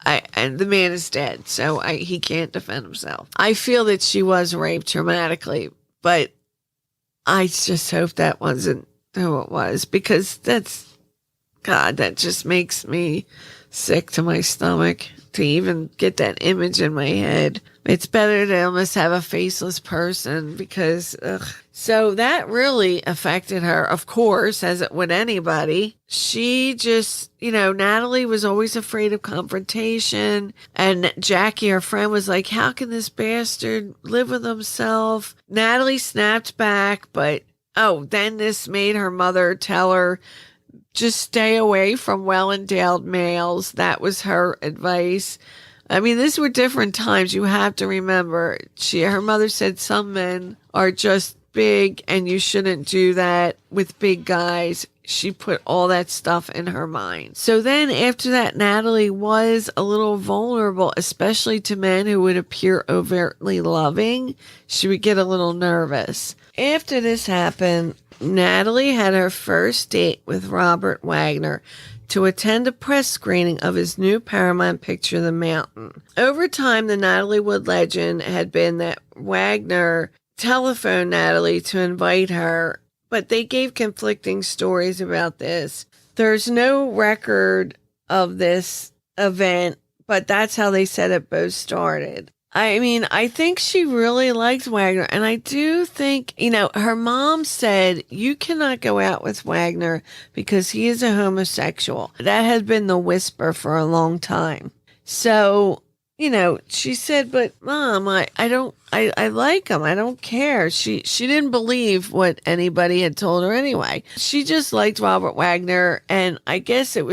And the man is dead, so he can't defend himself. I feel that she was raped traumatically, but I just hope that wasn't who it was, because God, that just makes me sick to my stomach to even get that image in my head. It's better to almost have a faceless person because, So that really affected her, of course, as it would anybody. She just, Natalie was always afraid of confrontation. And Jackie, her friend, was like, how can this bastard live with himself? Natalie snapped back, but, then this made her mother tell her, just stay away from well-endowed males. That was her advice. I mean, these were different times. You have to remember, her mother said some men are just big and you shouldn't do that with big guys. She put all that stuff in her mind. So then after that, Natalie was a little vulnerable, especially to men who would appear overtly loving. She would get a little nervous. After this happened, Natalie had her first date with Robert Wagner to attend a press screening of his new Paramount picture, The Mountain. Over time, the Natalie Wood legend had been that Wagner telephoned Natalie to invite her, but they gave conflicting stories about this. There's no record of this event, but that's how they said it both started. I mean, I think she really liked Wagner, and I do think, her mom said, you cannot go out with Wagner because he is a homosexual. That had been the whisper for a long time. So, she said, but Mom, I I like him. I don't care. She didn't believe what anybody had told her anyway. She just liked Robert Wagner, and I guess that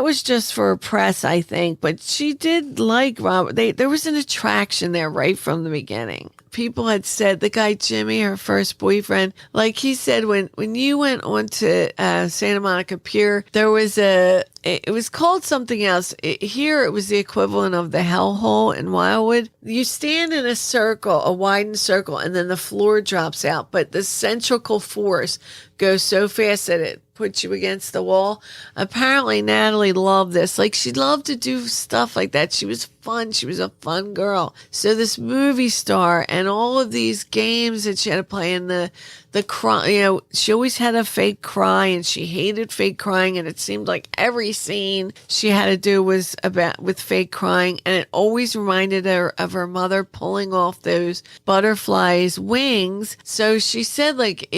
was just for press, I think. But she did like Robert. There was an attraction there right from the beginning. People had said the guy Jimmy, her first boyfriend, like he said, when you went on to Santa Monica Pier, there was it was called something else. Here it was the equivalent of the hellhole in Wildwood. You stand in a circle, a widened circle, and then the floor drops out, but the centrical force goes so fast that it puts you against the wall. Apparently Natalie loved this. Like, she loved to do stuff like that. She was fun. She was a fun girl. So this movie star and all of these games that she had to play in the cry, she always had a fake cry, and she hated fake crying, and it seemed like every scene she had to do was with fake crying, and it always reminded her of her mother pulling off those butterflies' wings. So she said, like,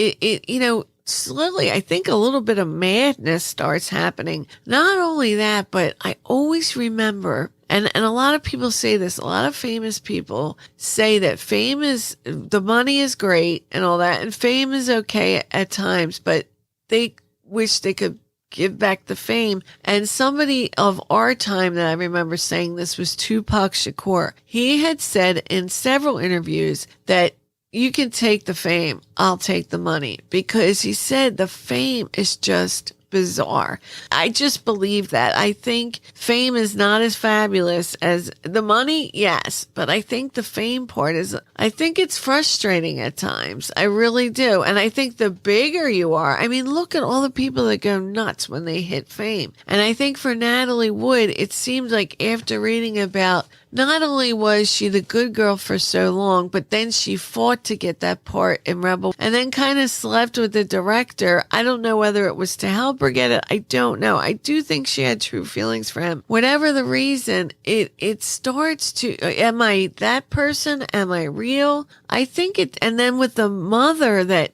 slowly, I think a little bit of madness starts happening. Not only that, but I always remember, and a lot of people say this, a lot of famous people say that the money is great and all that, and fame is okay at times, but they wish they could give back the fame. And somebody of our time that I remember saying this was Tupac Shakur. He had said in several interviews that you can take the fame, I'll take the money, because he said the fame is just bizarre. I just believe that. I think fame is not as fabulous as the money, yes, but I think the fame part I think it's frustrating at times. I really do. And I think the bigger you are, I mean, look at all the people that go nuts when they hit fame. And I think for Natalie Wood, it seems like after reading about, not only was she the good girl for so long, but then she fought to get that part in Rebel and then kind of slept with the director. I don't know whether it was to help her get it. I don't know. I do think she had true feelings for him. Whatever the reason, it starts to, am I that person? Am I real? I think and then with the mother that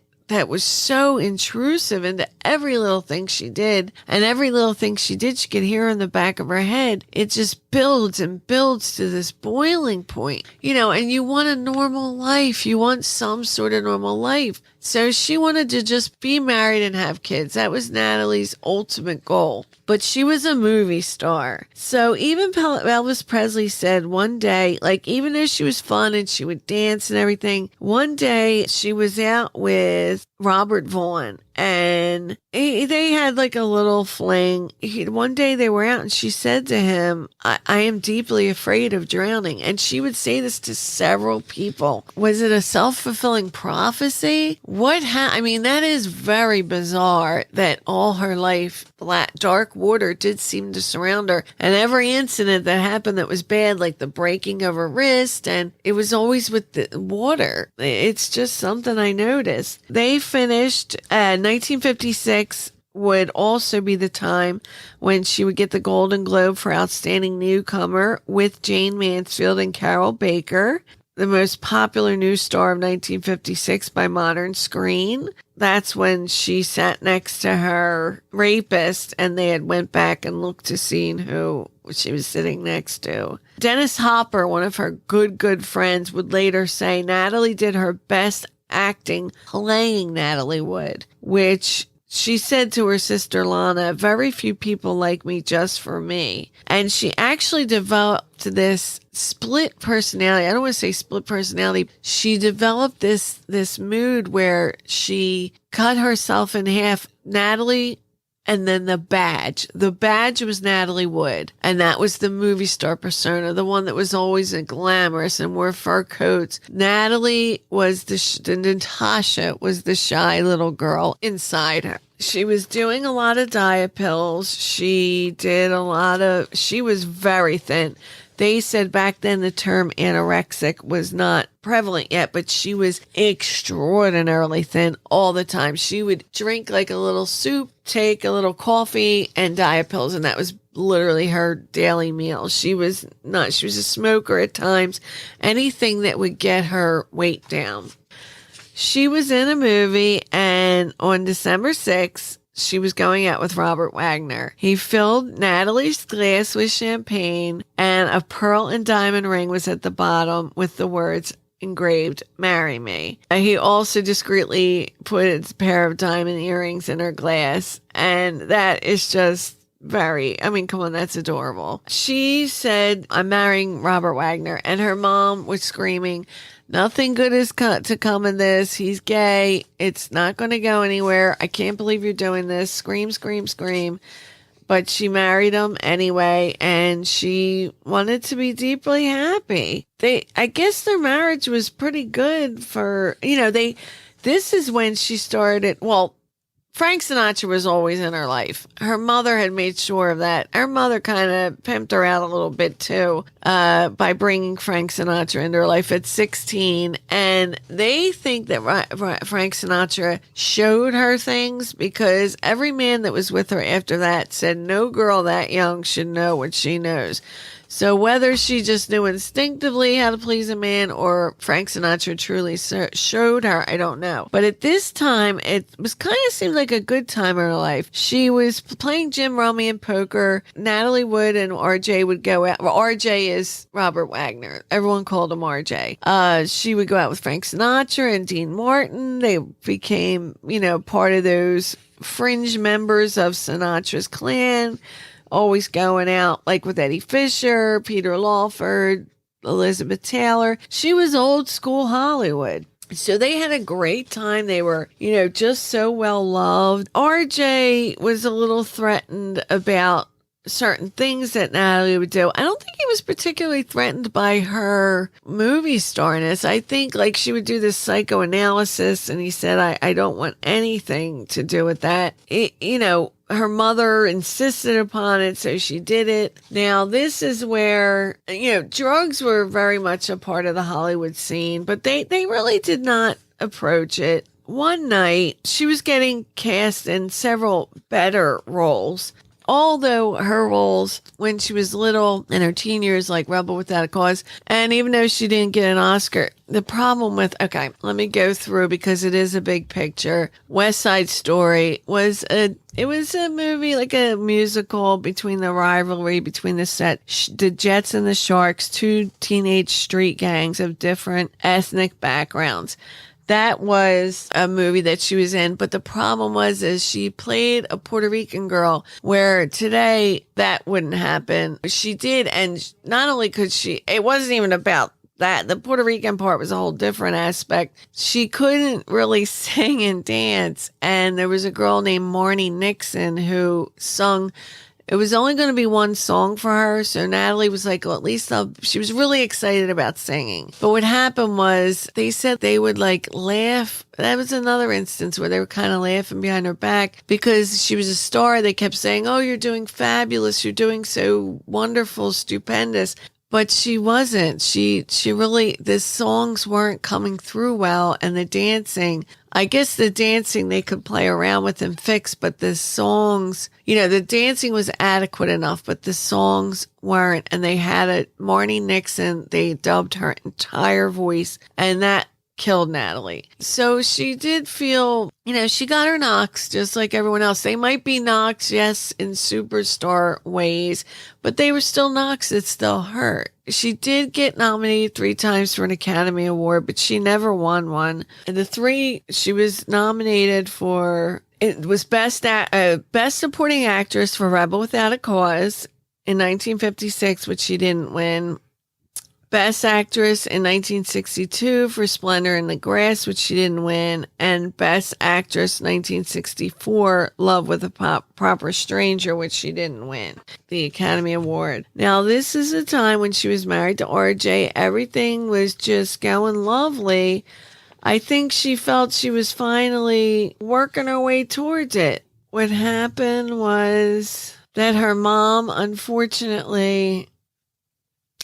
was so intrusive into every little thing she did. And every little thing she did, she could hear in the back of her head. It just builds and builds to this boiling point, and you want a normal life. You want some sort of normal life. So she wanted to just be married and have kids. That was Natalie's ultimate goal. But she was a movie star. So even Elvis Presley said one day, like, even though she was fun and she would dance and everything, one day she was out with Robert Vaughn, and they had like a little fling. One day they were out, and she said to him, I am deeply afraid of drowning. And she would say this to several people. Was it a self-fulfilling prophecy? I mean, that is very bizarre that all her life, dark water did seem to surround her. And every incident that happened that was bad, like the breaking of her wrist, and it was always with the water. It's just something I noticed. They finished 1956 would also be the time when she would get the Golden Globe for Outstanding Newcomer with Jane Mansfield and Carol Baker, the most popular new star of 1956 by modern screen. That's when she sat next to her rapist, and they had went back and looked to see who she was sitting next to. Dennis Hopper, one of her good friends, would later say Natalie did her best acting playing Natalie Wood, which she said to her sister Lana, very few people like me just for me. And she actually developed this split personality. I don't want to say split personality. She developed this mood where she cut herself in half. Natalie, and then the badge. The badge was Natalie Wood, and that was the movie star persona, the one that was always glamorous and wore fur coats. Natalie was Natasha was the shy little girl inside her. She was doing a lot of diet pills. She was very thin. They said back then the term anorexic was not prevalent yet, but she was extraordinarily thin all the time. She would drink like a little soup, take a little coffee, and diet pills, and that was literally her daily meal. She was a smoker at times. Anything that would get her weight down. She was in a movie, and on December 6th, she was going out with Robert Wagner. He filled Natalie's glass with champagne, and a pearl and diamond ring was at the bottom with the words, engraved, "Marry Me." He also discreetly put a pair of diamond earrings in her glass. And that is just come on, that's adorable. She said, "I'm marrying Robert Wagner." And her mom was screaming, "Nothing good is to come in this. He's gay. It's not going to go anywhere. I can't believe you're doing this." Scream, scream, scream. But she married him anyway, and she wanted to be deeply happy. I guess their marriage was pretty good this is when she started, Frank Sinatra was always in her life. Her mother had made sure of that. Her mother kind of pimped her out a little bit too, by bringing Frank Sinatra into her life at 16. And they think that Frank Sinatra showed her things, because every man that was with her after that said no girl that young should know what she knows. So whether she just knew instinctively how to please a man or Frank Sinatra truly showed her, I don't know. But at this time, it was kind of seemed like a good time in her life. She was playing Jim Rummy in poker. Natalie Wood and RJ would go out. Well, RJ is Robert Wagner. Everyone called him RJ. She would go out with Frank Sinatra and Dean Martin. They became, part of those fringe members of Sinatra's clan. Always going out, like with Eddie Fisher, Peter Lawford, Elizabeth Taylor. She was old school Hollywood. So they had a great time. They were, just so well loved. RJ was a little threatened about certain things that Natalie would do. I don't think he was particularly threatened by her movie starness. I think she would do this psychoanalysis, and he said, I don't want anything to do with that. Her mother insisted upon it, so she did it. Now, this is where, drugs were very much a part of the Hollywood scene, but they really did not approach it. One night, she was getting cast in several better roles. Although her roles when she was little in her teen years, like Rebel Without a Cause, and even though she didn't get an Oscar, the problem with, let me go through because it is a big picture. West Side Story was a movie, like a musical between the rivalry between the Jets and the Sharks, two teenage street gangs of different ethnic backgrounds. That was a movie that she was in, but the problem is she played a Puerto Rican girl, where today that wouldn't happen. She did, and not only could it wasn't even about that. The Puerto Rican part was a whole different aspect. She couldn't really sing and dance, and there was a girl named Marnie Nixon who sung. It was only going to be one song for her, so Natalie was like, well, at least she was really excited about singing. But what happened was they said they would laugh. That was another instance where they were kind of laughing behind her back because she was a star. They kept saying, "Oh, you're doing fabulous. You're doing so wonderful, stupendous." But she wasn't. She really, the songs weren't coming through well, and the dancing, I guess the dancing they could play around with and fix, but the songs, the dancing was adequate enough, but the songs weren't. And they had Marnie Nixon, they dubbed her entire voice, and that killed Natalie. So she did feel, she got her knocks just like everyone else. They might be knocks, yes, in superstar ways, but they were still knocks that still hurt. She did get nominated 3 times for an Academy Award, but she never won one. And the 3 she was nominated for, it was Best Supporting Actress for Rebel Without a Cause in 1956, which she didn't win. Best Actress in 1962 for Splendor in the Grass, which she didn't win, and Best Actress 1964, Love with a Proper Stranger, which she didn't win the Academy Award. Now, this is a time when she was married to RJ. Everything was just going lovely. I think she felt she was finally working her way towards it. What happened was that her mom, unfortunately,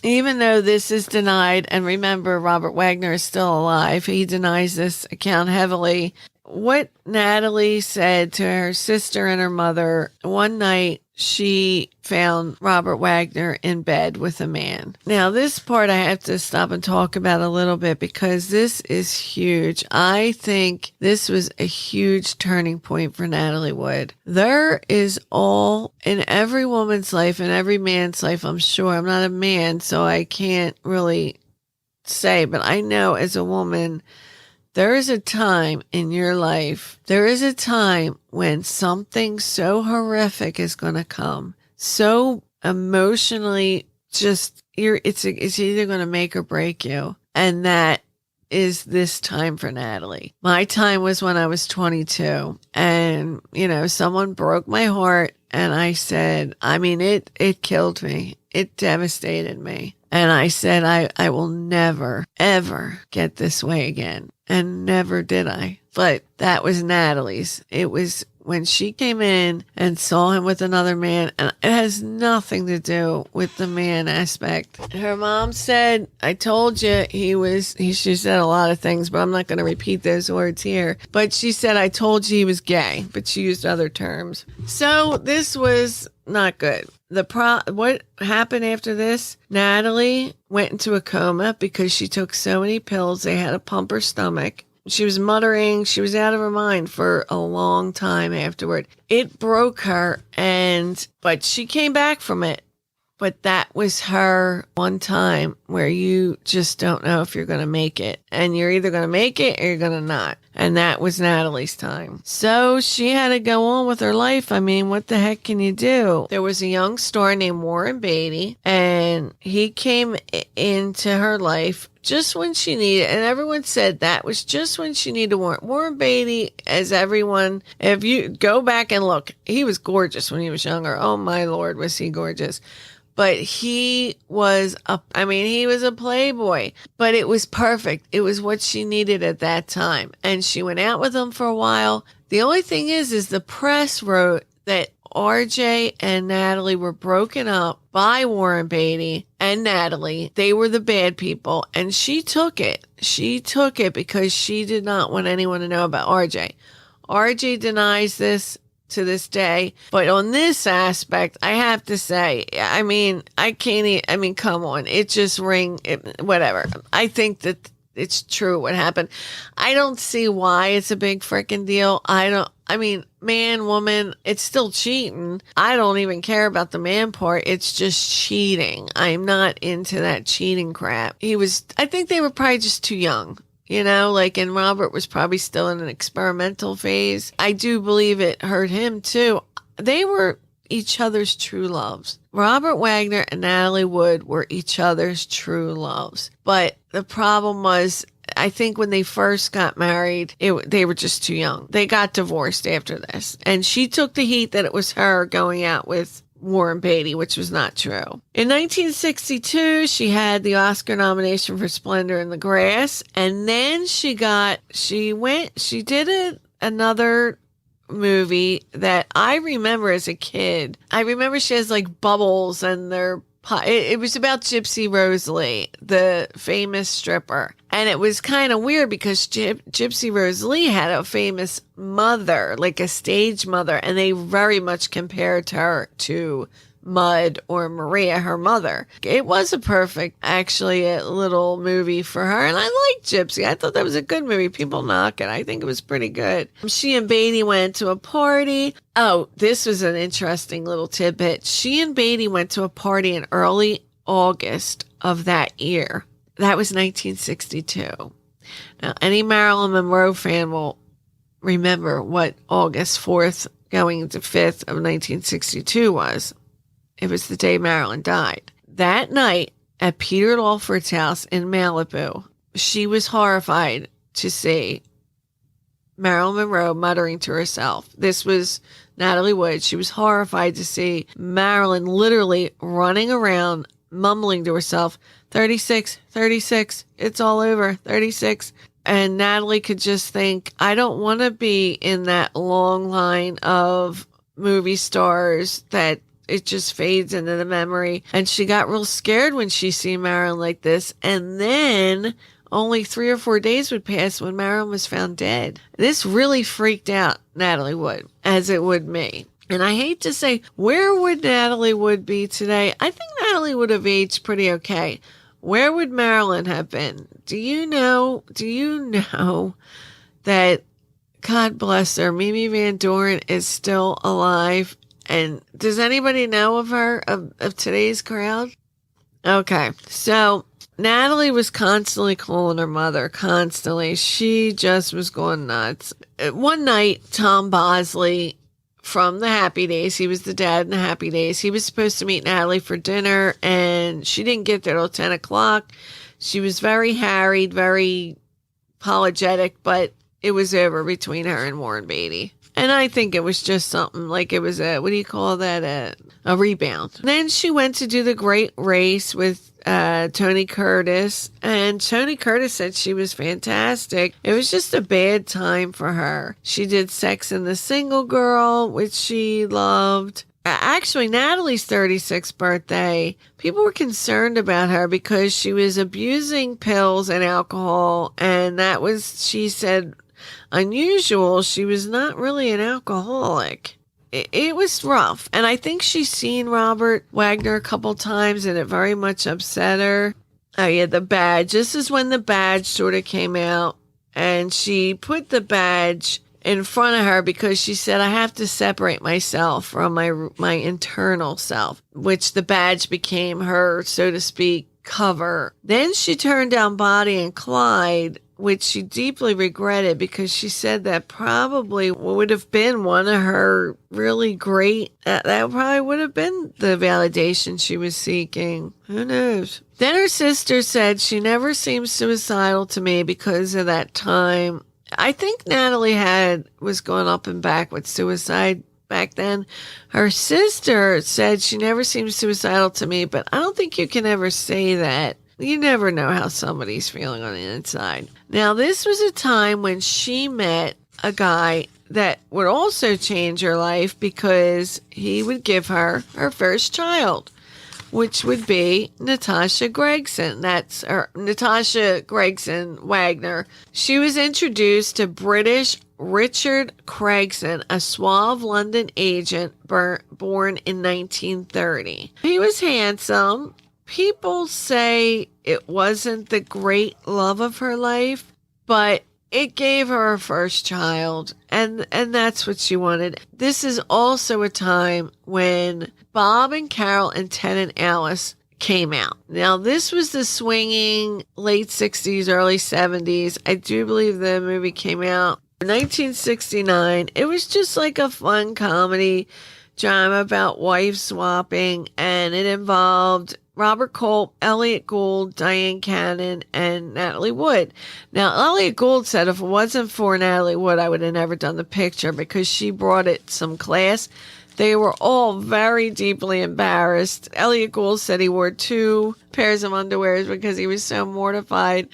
even though this is denied, and remember, Robert Wagner is still alive, he denies this account heavily. What Natalie said to her sister and her mother, one night she found Robert Wagner in bed with a man. Now, this part I have to stop and talk about a little bit because this is huge. I think this was a huge turning point for Natalie Wood. There is all in every woman's life and every man's life, I'm sure. I'm not a man, so I can't really say, but I know as a woman, there is a time in your life, there is a time when something so horrific is going to come, so emotionally it's either going to make or break you. And that is this time for Natalie. My time was when I was 22 and, someone broke my heart and I said, it killed me. It devastated me. And I said, I will never, ever get this way again. And never did I. But that was Natalie's. It was when she came in and saw him with another man, and it has nothing to do with the man aspect. Her mom said, I told you she said a lot of things, but I'm not going to repeat those words here. But she said, I told you he was gay, but she used other terms. So this was not good. What happened after this? Natalie went into a coma because she took so many pills. They had to pump her stomach. She was muttering. She was out of her mind for a long time afterward. It broke her, but she came back from it. But that was her one time where you just don't know if you're going to make it. And you're either going to make it or you're going to not. And that was Natalie's time. So she had to go on with her life. What the heck can you do? There was a young star named Warren Beatty, and he came into her life just when she needed, and everyone said that was just when she needed Warren Beatty, as everyone, if you go back and look, he was gorgeous when he was younger. Oh my Lord, was he gorgeous. But he was he was a playboy, but it was perfect. It was what she needed at that time. And she went out with him for a while. The only thing is the press wrote that RJ and Natalie were broken up by Warren Beatty and Natalie. They were the bad people. And she took it. She took it because she did not want anyone to know about RJ. RJ denies this to this day. But on this aspect, I have to say, I can't come on. It just whatever. I think that it's true what happened. I don't see why it's a big freaking deal. Man, woman, it's still cheating. I don't even care about the man part. It's just cheating. I'm not into that cheating crap. I think they were probably just too young. And Robert was probably still in an experimental phase. I do believe it hurt him too. They were each other's true loves. Robert Wagner and Natalie Wood were each other's true loves. But the problem was, I think when they first got married, they were just too young. They got divorced after this. And she took the heat that it was her going out with Warren Beatty, which was not true. In 1962, she had the Oscar nomination for Splendor in the Grass. And then she did another movie that I remember as a kid. I remember she has like bubbles and it was about Gypsy Rose Lee, the famous stripper. And it was kind of weird because Gypsy Rose Lee had a famous mother, like a stage mother, and they very much compared her to Mud or Maria, her mother. It was a perfect, actually, a little movie for her. And I liked Gypsy. I thought that was a good movie. People knock it. I think it was pretty good. She and Beatty went to a party. Oh, this was an interesting little tidbit. She and Beatty went to a party in early August of that year. That was 1962. Now, any Marilyn Monroe fan will remember what August 4th going into 5th of 1962 was. It was the day Marilyn died. That night at Peter Lawford's house in Malibu, she was horrified to see Marilyn Monroe muttering to herself. This was Natalie Wood. She was horrified to see Marilyn literally running around, mumbling to herself, 36, 36, it's all over, 36. And Natalie could just think, I don't want to be in that long line of movie stars that it just fades into the memory. And she got real scared when she seen Marilyn like this. And then only 3 or 4 days would pass when Marilyn was found dead. This really freaked out Natalie Wood, as it would me. And I hate to say, where would Natalie Wood be today? I think Natalie would have aged pretty okay. Where would Marilyn have been? Do you know that, God bless her, Mimi Van Doren is still alive? And does anybody know of her, of today's crowd? Okay, so Natalie was constantly calling her mother, constantly. She just was going nuts. One night, Tom Bosley from the Happy Days, he was the dad in the Happy Days, he was supposed to meet Natalie for dinner, and she didn't get there till 10 o'clock. She was very harried, very apologetic, but it was over between her and Warren Beatty. And I think it was just something like it was what do you call that? A rebound. Then she went to do the Great Race with Tony Curtis, and Tony Curtis said she was fantastic. It was just a bad time for her. She did Sex and the Single Girl, which she loved. Actually, Natalie's 36th birthday, people were concerned about her because she was abusing pills and alcohol, and that was, she said, unusual. She was not really an alcoholic. It was rough. And I think she's seen Robert Wagner a couple times, and it very much upset her. Oh, yeah, the badge. This is when the badge sort of came out, and she put the badge in front of her because she said, I have to separate myself from my internal self, which the badge became her, so to speak, cover. Then she turned down Bonnie and Clyde, which she deeply regretted because she said that probably would have been one of her really great, that probably would have been the validation she was seeking. Who knows? Then her sister said she never seemed suicidal to me because of that time. I think Natalie was going up and back with suicide back then. Her sister said she never seemed suicidal to me, but I don't think you can ever say that. You never know how somebody's feeling on the inside. Now, this was a time when she met a guy that would also change her life because he would give her her first child, which would be Natasha Gregson. That's Natasha Gregson Wagner. She was introduced to British Richard Gregson, a suave London agent born in 1930. He was handsome. People say it wasn't the great love of her life, but it gave her her first child, and that's what she wanted. This is also a time when Bob and Carol and Ted and Alice came out. Now, this was the swinging late 60s, early 70s. I do believe the movie came out in 1969. It was just like a fun comedy drama about wife swapping, and it involved Robert Culp, Elliot Gould, Diane Cannon, and Natalie Wood. Now, Elliot Gould said if it wasn't for Natalie Wood, I would have never done the picture because she brought it some class. They were all very deeply embarrassed. Elliot Gould said he wore 2 pairs of underwears because he was so mortified.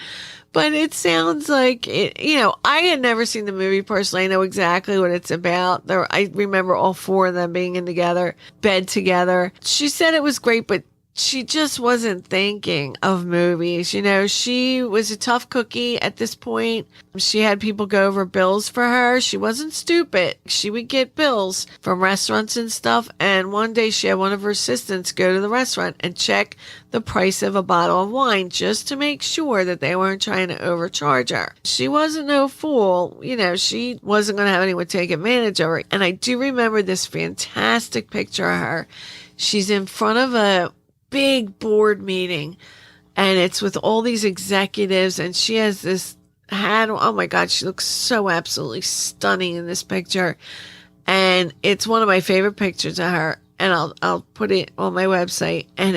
But it sounds like, I had never seen the movie personally. I know exactly what it's about. I remember all 4 of them being in together, bed together. She said it was great, but she just wasn't thinking of movies. She was a tough cookie at this point. She had people go over bills for her. She wasn't stupid. She would get bills from restaurants and stuff. And one day she had one of her assistants go to the restaurant and check the price of a bottle of wine just to make sure that they weren't trying to overcharge her. She wasn't no fool. She wasn't going to have anyone take advantage of her. And I do remember this fantastic picture of her. She's in front of a big board meeting, and it's with all these executives, and she has this hat. Oh my God, she looks so absolutely stunning in this picture, and it's one of my favorite pictures of her. And I'll put it on my website, and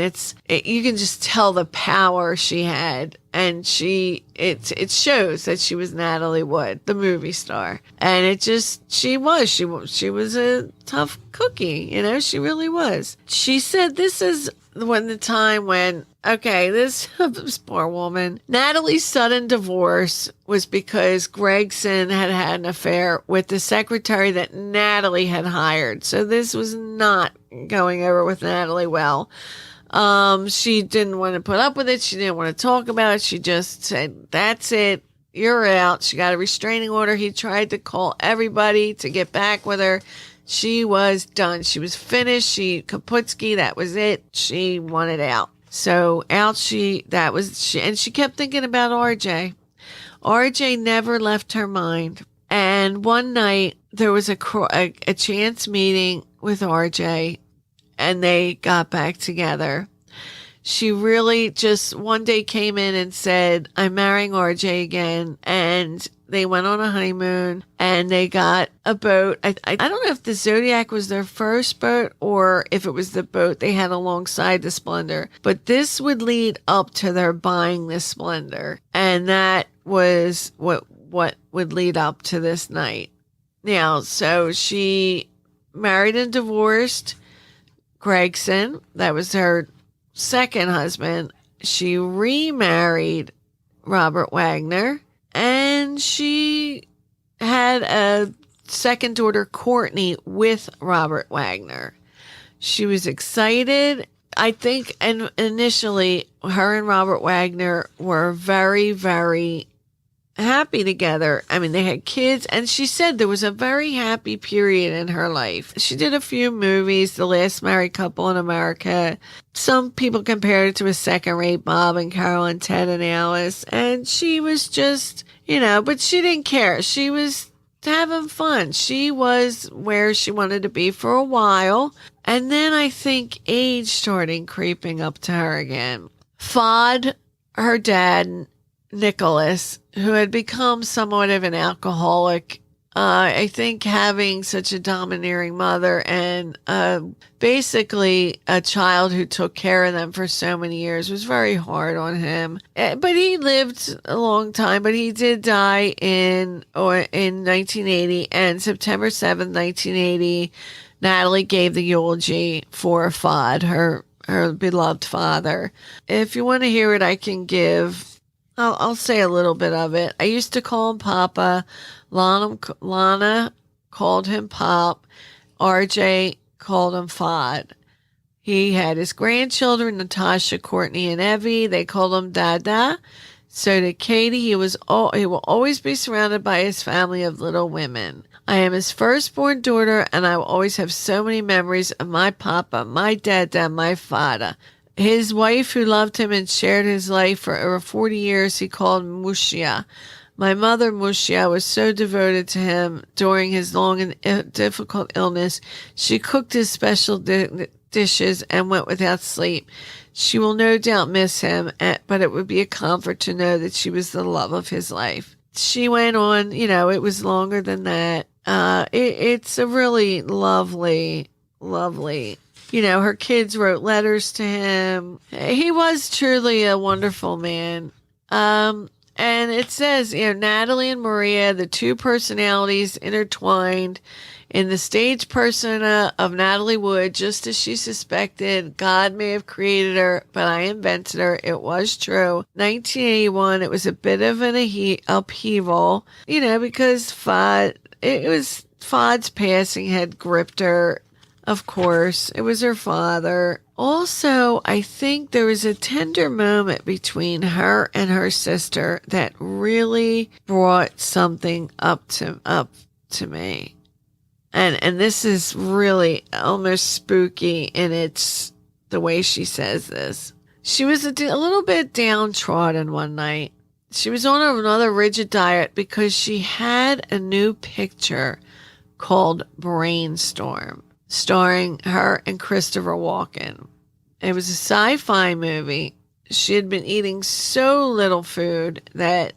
you can just tell the power she had, and it shows that she was Natalie Wood, the movie star, and she was a tough cookie, she really was. She said this is this poor woman, Natalie's sudden divorce was because Gregson had an affair with the secretary that Natalie had hired. So this was not going over with Natalie well. She didn't want to put up with it. She didn't want to talk about it. She just said, that's it. You're out. She got a restraining order. He tried to call everybody to get back with her. She was done. She was finished. Kaputski, that was it. She wanted out. So out and she kept thinking about RJ. RJ never left her mind. And one night there was a chance meeting with RJ, and they got back together. She really just one day came in and said, I'm marrying RJ again. And they went on a honeymoon and they got a boat. I don't know if the Zodiac was their first boat or if it was the boat they had alongside the Splendor. But this would lead up to their buying the Splendor. And that was what would lead up to this night. Now, so she married and divorced Gregson. That was her second husband. She remarried Robert Wagner, and she had a second daughter, Courtney, with Robert Wagner. She was excited. I think, and initially, her and Robert Wagner were very, very happy together. I mean, they had kids, and she said there was a very happy period in her life. She did a few movies, The Last Married Couple in America. Some people compared it to a second-rate Bob and Carol and Ted and Alice, and she was just, but she didn't care. She was having fun. She was where she wanted to be for a while, and then I think age started creeping up to her again. Fod, her dad, Nicholas, who had become somewhat of an alcoholic, I think having such a domineering mother and basically a child who took care of them for so many years was very hard on him. But he lived a long time, but he did die in 1980, and September 7th, 1980, Natalie gave the eulogy for Fod, her beloved father. If you want to hear it, I can give... I'll say a little bit of it. I used to call him Papa. Lana called him Pop. RJ called him Fod. He had his grandchildren, Natasha, Courtney, and Evie. They called him Dada. So did Katie. He will always be surrounded by his family of little women. I am his firstborn daughter, and I will always have so many memories of my Papa, my Dada, my Fada. His wife, who loved him and shared his life for over 40 years, he called Mushia. My mother, Mushia, was so devoted to him during his long and difficult illness. She cooked his special dishes and went without sleep. She will no doubt miss him, but it would be a comfort to know that she was the love of his life. She went on, it was longer than that. It's a really lovely, lovely... her kids wrote letters to him. He was truly a wonderful man. And it says, Natalie and Maria, the two personalities intertwined in the stage persona of Natalie Wood, just as she suspected. God may have created her, but I invented her. It was true. 1981, it was a bit of an upheaval, because Fod's passing had gripped her. Of course, it was her father. Also, I think there was a tender moment between her and her sister that really brought something up to me. And this is really almost spooky in the way she says this. She was a little bit downtrodden one night. She was on another rigid diet because she had a new picture called Brainstorm, starring her and Christopher Walken. It was a sci-fi movie. She had been eating so little food that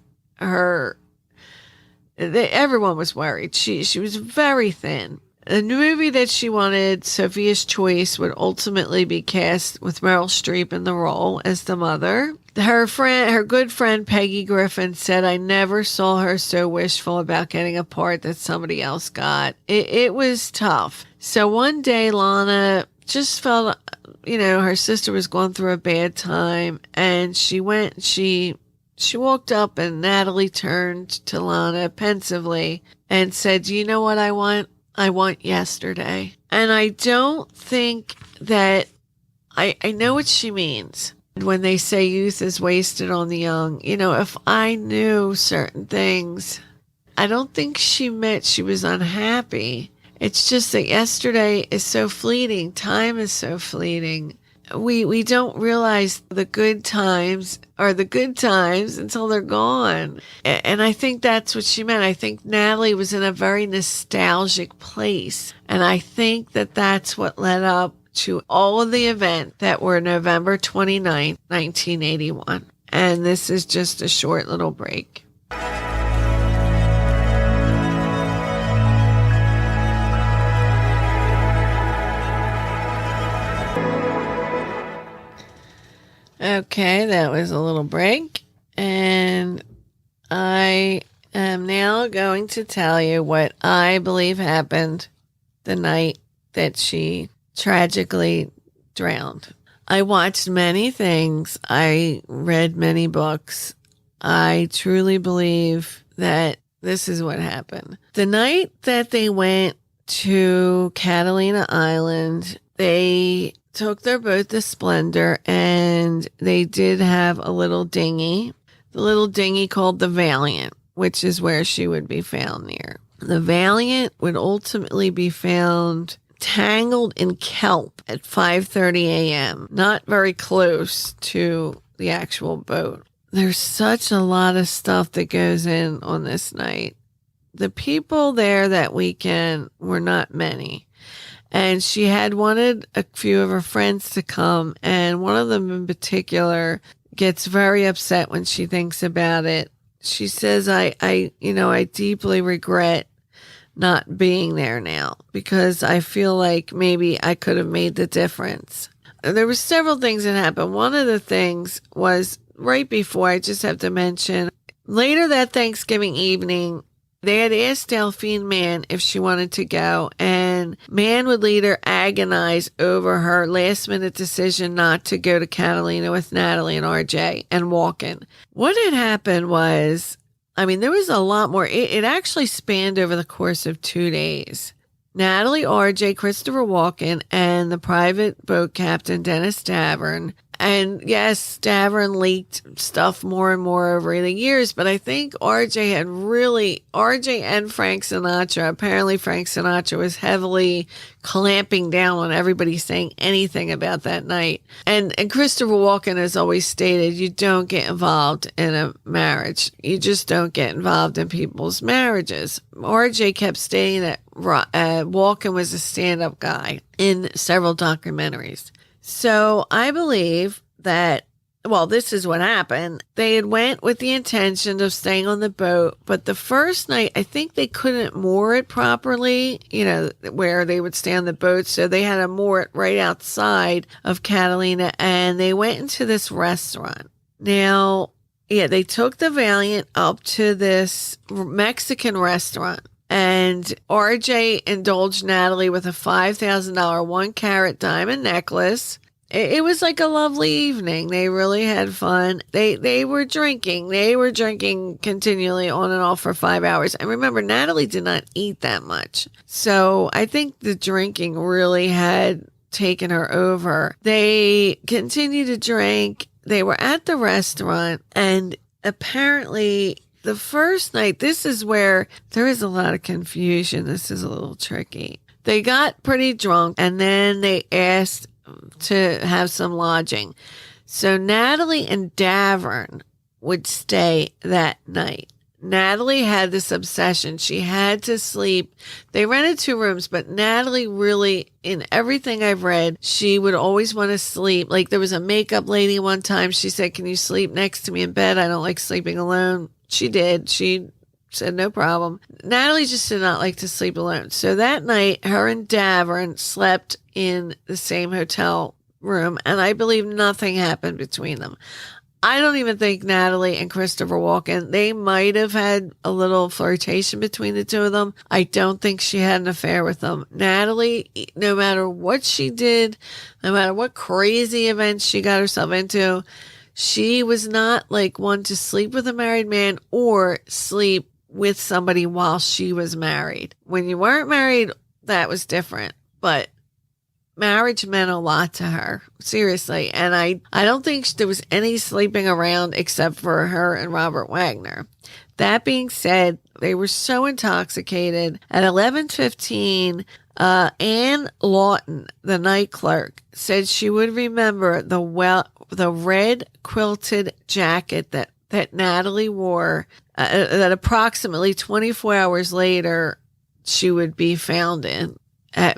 everyone was worried. She was very thin. The movie that she wanted, Sophia's Choice, would ultimately be cast with Meryl Streep in the role as the mother. Her good friend Peggy Griffin said, I never saw her so wishful about getting a part that somebody else got. It was tough. So one day Lana just felt, her sister was going through a bad time, and she walked up, and Natalie turned to Lana pensively and said, do you know what I want? I want yesterday. And I don't think that I know what she means when they say youth is wasted on the young. If I knew certain things, I don't think she meant she was unhappy. It's just that yesterday is so fleeting. Time is so fleeting. We don't realize the good times are the good times until they're gone. And I think that's what she meant. I think Natalie was in a very nostalgic place. And I think that that's what led up to all of the events that were November 29th, 1981. And this is just a short little break. Okay, that was a little break. And I am now going to tell you what I believe happened the night that she tragically drowned. I watched many things. I read many books. I truly believe that this is what happened. The night that they went to Catalina Island, they took their boat, the Splendor, and they did have a little dinghy. The little dinghy called the Valiant, which is where she would be found near. The Valiant would ultimately be found tangled in kelp at 5:30 a.m., not very close to the actual boat. There's such a lot of stuff that goes in on this night. The people there that weekend were not many, and she had wanted a few of her friends to come, and one of them in particular gets very upset when she thinks about it. She says, I deeply regret not being there now because I feel like maybe I could have made the difference. There were several things that happened. One of the things was right before, I just have to mention, later that Thanksgiving evening, they had asked Delphine Mann if she wanted to go, and Mann would later agonize over her last-minute decision not to go to Catalina with Natalie and RJ and Walken. What had happened was, there was a lot more. It actually spanned over the course of 2 days. Natalie, RJ, Christopher Walken, and the private boat captain, Dennis Davern. And yes, Davern leaked stuff more and more over the years, but I think RJ and Frank Sinatra, apparently Frank Sinatra was heavily clamping down on everybody saying anything about that night. And Christopher Walken has always stated, you don't get involved in a marriage. You just don't get involved in people's marriages. RJ kept stating that Walken was a stand-up guy in several documentaries. So I believe that, this is what happened. They had went with the intention of staying on the boat, but the first night, I think they couldn't moor it properly, where they would stay on the boat. So they had to moor it right outside of Catalina, and they went into this restaurant. Now, they took the Valiant up to this Mexican restaurant. And RJ indulged Natalie with a $5,000 1-carat diamond necklace. It was like a lovely evening. They really had fun. They were drinking. They were drinking continually on and off for 5 hours. And remember, Natalie did not eat that much. So I think the drinking really had taken her over. They continued to drink. They were at the restaurant, and apparently the first night, this is where there is a lot of confusion. This is a little tricky. They got pretty drunk, and then they asked to have some lodging. So Natalie and Davern would stay that night. Natalie had this obsession. She had to sleep. They rented 2 rooms, but Natalie really, in everything I've read, she would always want to sleep. Like there was a makeup lady one time. She said, can you sleep next to me in bed? I don't like sleeping alone. She did. She said, no problem. Natalie just did not like to sleep alone. So that night, her and Davern slept in the same hotel room, and I believe nothing happened between them. I don't even think Natalie and Christopher Walken, they might have had a little flirtation between the two of them. I don't think she had an affair with them. Natalie, no matter what she did, no matter what crazy events she got herself into, she was not like one to sleep with a married man or sleep with somebody while she was married. When you weren't married, that was different. But marriage meant a lot to her, seriously. And I don't think there was any sleeping around except for her and Robert Wagner. That being said, they were so intoxicated. At 11:15, Ann Lawton, the night clerk, said she would remember the red quilted jacket that Natalie wore, that approximately 24 hours later she would be found in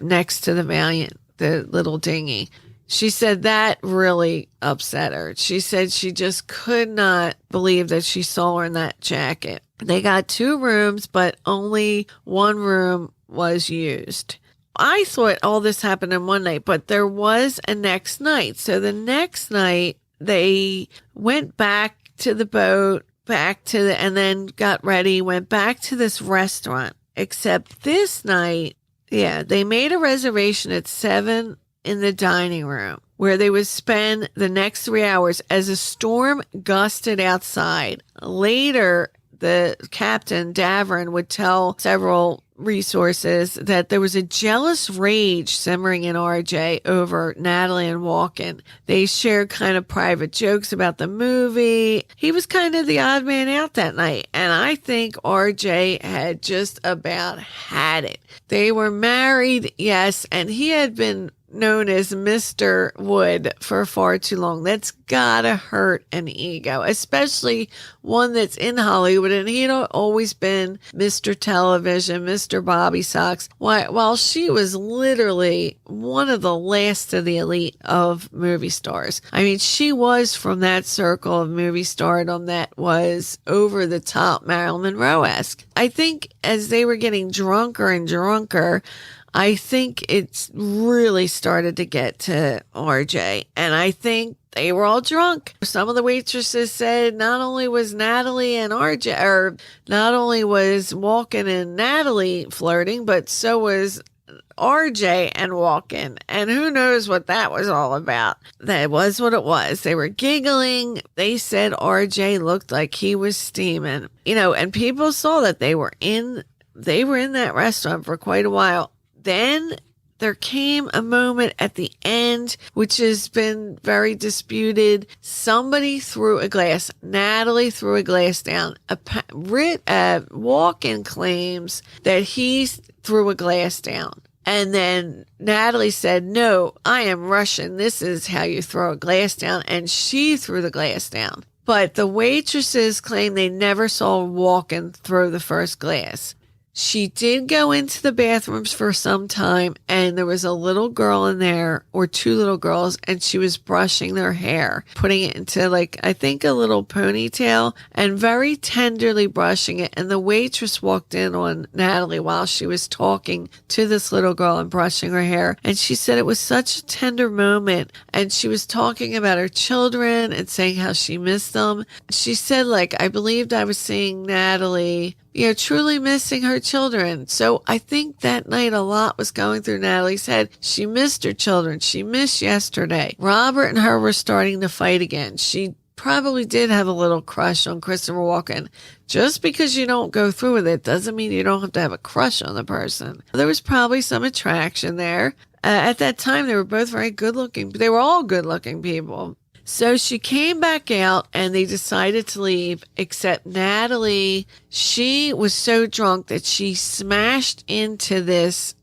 next to the Valiant. the little dinghy. She said that really upset her. She said she just could not believe that she saw her in that jacket. They got 2 rooms, but only one room was used. I thought all this happened in one night, but there was a next night. So the next night, they went back to the boat, and then got ready, went back to this restaurant. Except this night, they made a reservation at 7 in the dining room where they would spend the next 3 hours as a storm gusted outside. Later, the captain, Davern, would tell several resources that there was a jealous rage simmering in RJ over Natalie and Walken. They shared kind of private jokes about the movie. He was kind of the odd man out that night, and I think RJ had just about had it. They were married, yes, and he had been known as Mr. Wood for far too long. That's gotta hurt an ego, especially one that's in Hollywood, and he'd always been Mr. Television, Mr. Bobby Sox, while she was literally one of the last of the elite of movie stars. I mean, she was from that circle of movie stardom that was over the top Marilyn Monroe-esque. I think as they were getting drunker and drunker, I think it's really started to get to RJ, and I think they were all drunk. Some of the waitresses said not only was Natalie and RJ, or not only was Walken and Natalie flirting, but so was RJ and Walken, and who knows what that was all about. That was what it was. They were giggling. They said RJ looked like he was steaming, and people saw that they were in that restaurant for quite a while. Then there came a moment at the end, which has been very disputed. Somebody threw a glass. Natalie threw a glass down. Walken claims that he threw a glass down. And then Natalie said, "No, I am Russian. This is how you throw a glass down." And she threw the glass down. But the waitresses claim they never saw Walken throw the first glass. She did go into the bathrooms for some time, and there was a little girl in there, or 2 little girls, and she was brushing their hair, putting it into I think a little ponytail, and very tenderly brushing it. And the waitress walked in on Natalie while she was talking to this little girl and brushing her hair. And she said it was such a tender moment. And she was talking about her children and saying how she missed them. She said, I believed I was seeing Natalie, truly missing her children. So I think that night a lot was going through Natalie's head. She missed her children. She missed yesterday. Robert and her were starting to fight again. She probably did have a little crush on Christopher Walken. Just because you don't go through with it doesn't mean you don't have to have a crush on the person. There was probably some attraction there. At that time, they were both very good looking. They were all good looking people. So she came back out and they decided to leave, except Natalie, she was so drunk that she smashed into this,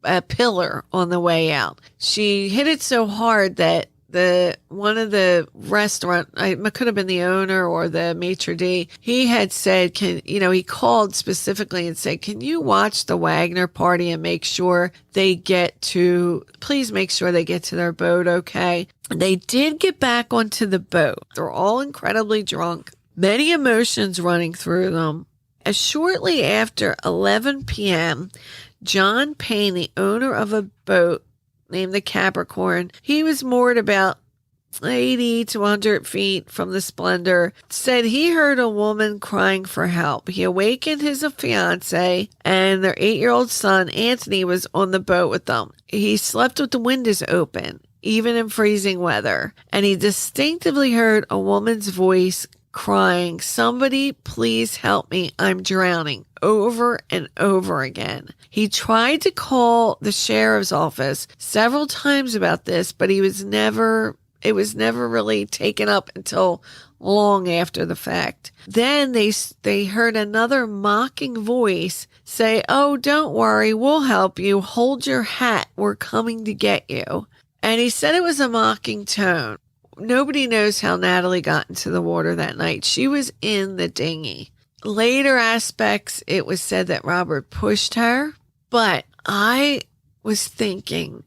a pillar on the way out. She hit it so hard that one of the restaurant, it could have been the owner or the maitre d', he had said, he called specifically and said, "Can you watch the Wagner party and please make sure they get to their boat, okay?" They did get back onto the boat. They're all incredibly drunk, many emotions running through them. Shortly after 11 p.m., John Payne, the owner of a boat named the Capricorn, he was moored about 80 to 100 feet from the Splendor, said he heard a woman crying for help. He awakened his fiance, and their 8-year-old son, Anthony, was on the boat with them. He slept with the windows open, even in freezing weather, and he distinctively heard a woman's voice crying, "Somebody please help me, I'm drowning," over and over again. He tried to call the sheriff's office several times about this, but it was never really taken up until long after the fact. Then they heard another mocking voice say, "Oh, don't worry, we'll help you. Hold your hat, we're coming to get you." And he said it was a mocking tone. Nobody knows how Natalie got into the water that night. She was in the dinghy. Later aspects, it was said that Robert pushed her, but I was thinking,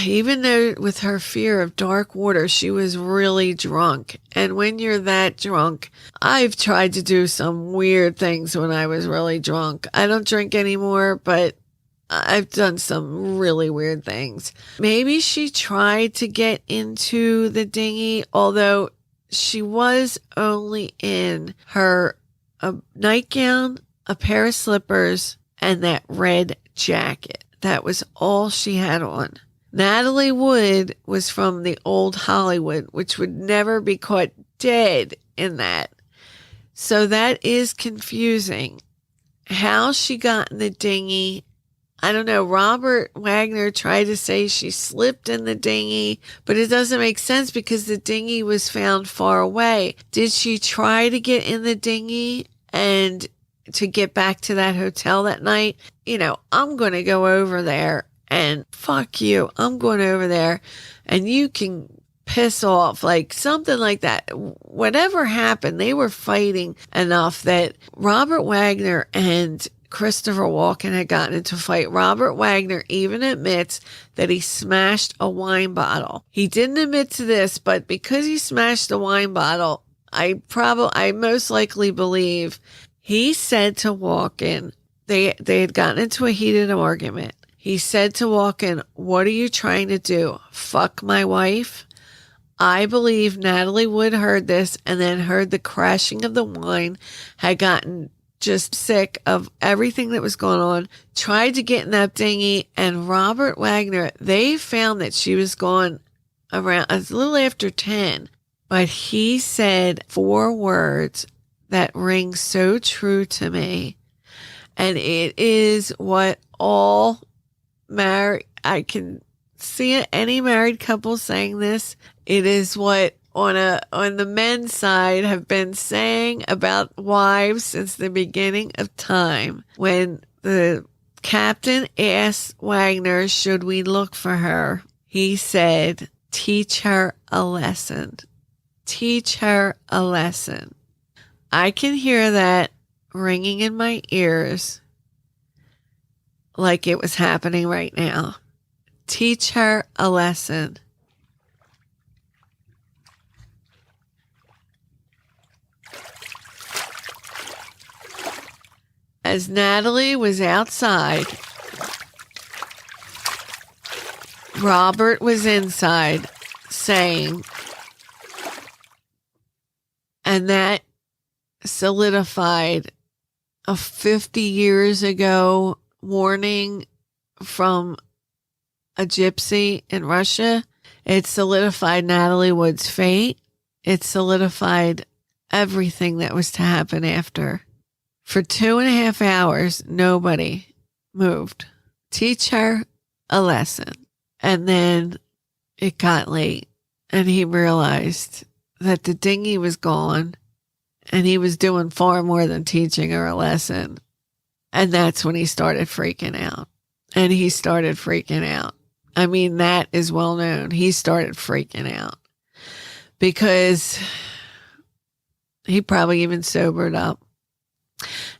even though with her fear of dark water, she was really drunk. And when you're that drunk, I've tried to do some weird things when I was really drunk. I don't drink anymore, but I've done some really weird things. Maybe she tried to get into the dinghy, although she was only in her nightgown, a pair of slippers, and that red jacket. That was all she had on. Natalie Wood was from the old Hollywood, which would never be caught dead in that. So that is confusing. How she got in the dinghy, I don't know. Robert Wagner tried to say she slipped in the dinghy, but it doesn't make sense because the dinghy was found far away. Did she try to get in the dinghy and to get back to that hotel that night? I'm going to go over there and fuck you. I'm going over there and you can piss off, like something like that. Whatever happened, they were fighting enough that Robert Wagner and Christopher Walken had gotten into a fight. Robert Wagner even admits that he smashed a wine bottle. He didn't admit to this, but because he smashed a wine bottle, I most likely believe he said to Walken, they had gotten into a heated argument. He said to Walken, "What are you trying to do? Fuck my wife?" I believe Natalie Wood heard this and then heard the crashing of the wine, had gotten just sick of everything that was going on, tried to get in that dinghy, and Robert Wagner, they found that she was gone around a little after 10, but he said 4 words that ring so true to me, and it is what all I can see any married couple saying this. It is what on the men's side have been saying about wives since the beginning of time. When the captain asked Wagner, should we look for her? He said, teach her a lesson. Teach her a lesson. I can hear that ringing in my ears like it was happening right now. Teach her a lesson. As Natalie was outside, Robert was inside saying, and that solidified a 50 years ago warning from a gypsy in Russia. It solidified Natalie Wood's fate. It solidified everything that was to happen after. For 2.5 hours, nobody moved. Teach her a lesson. And then it got late, and he realized that the dinghy was gone, and he was doing far more than teaching her a lesson. And that's when he started freaking out. And he started freaking out. I mean, that is well known. He started freaking out because he probably even sobered up.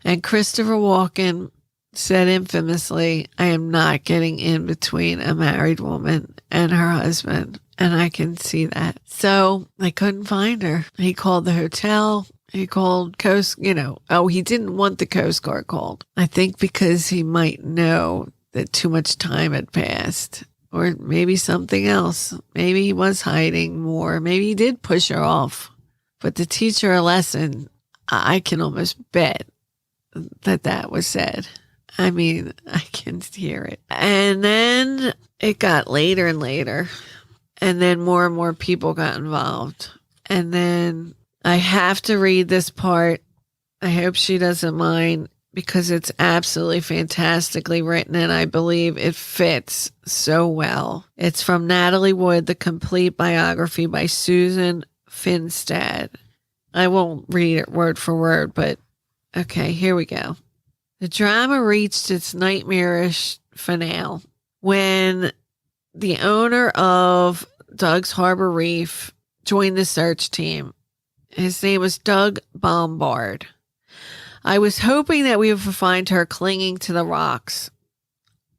And Christopher Walken said infamously, I am not getting in between a married woman and her husband. And I can see that. So they couldn't find her. He called the hotel. He called he didn't want the Coast Guard called. I think because he might know that too much time had passed. Or maybe something else. Maybe he was hiding more. Maybe he did push her off. But to teach her a lesson, I can almost bet that was said. I mean, I can hear it. And then it got later and later. And then more and more people got involved. And then I have to read this part. I hope she doesn't mind because it's absolutely fantastically written and I believe it fits so well. It's from Natalie Wood, The Complete Biography by Susan Finstad. I won't read it word for word, but okay, here we go. The drama reached its nightmarish finale when the owner of Doug's Harbor Reef joined the search team. His name was Doug Bombard. I was hoping that we would find her clinging to the rocks.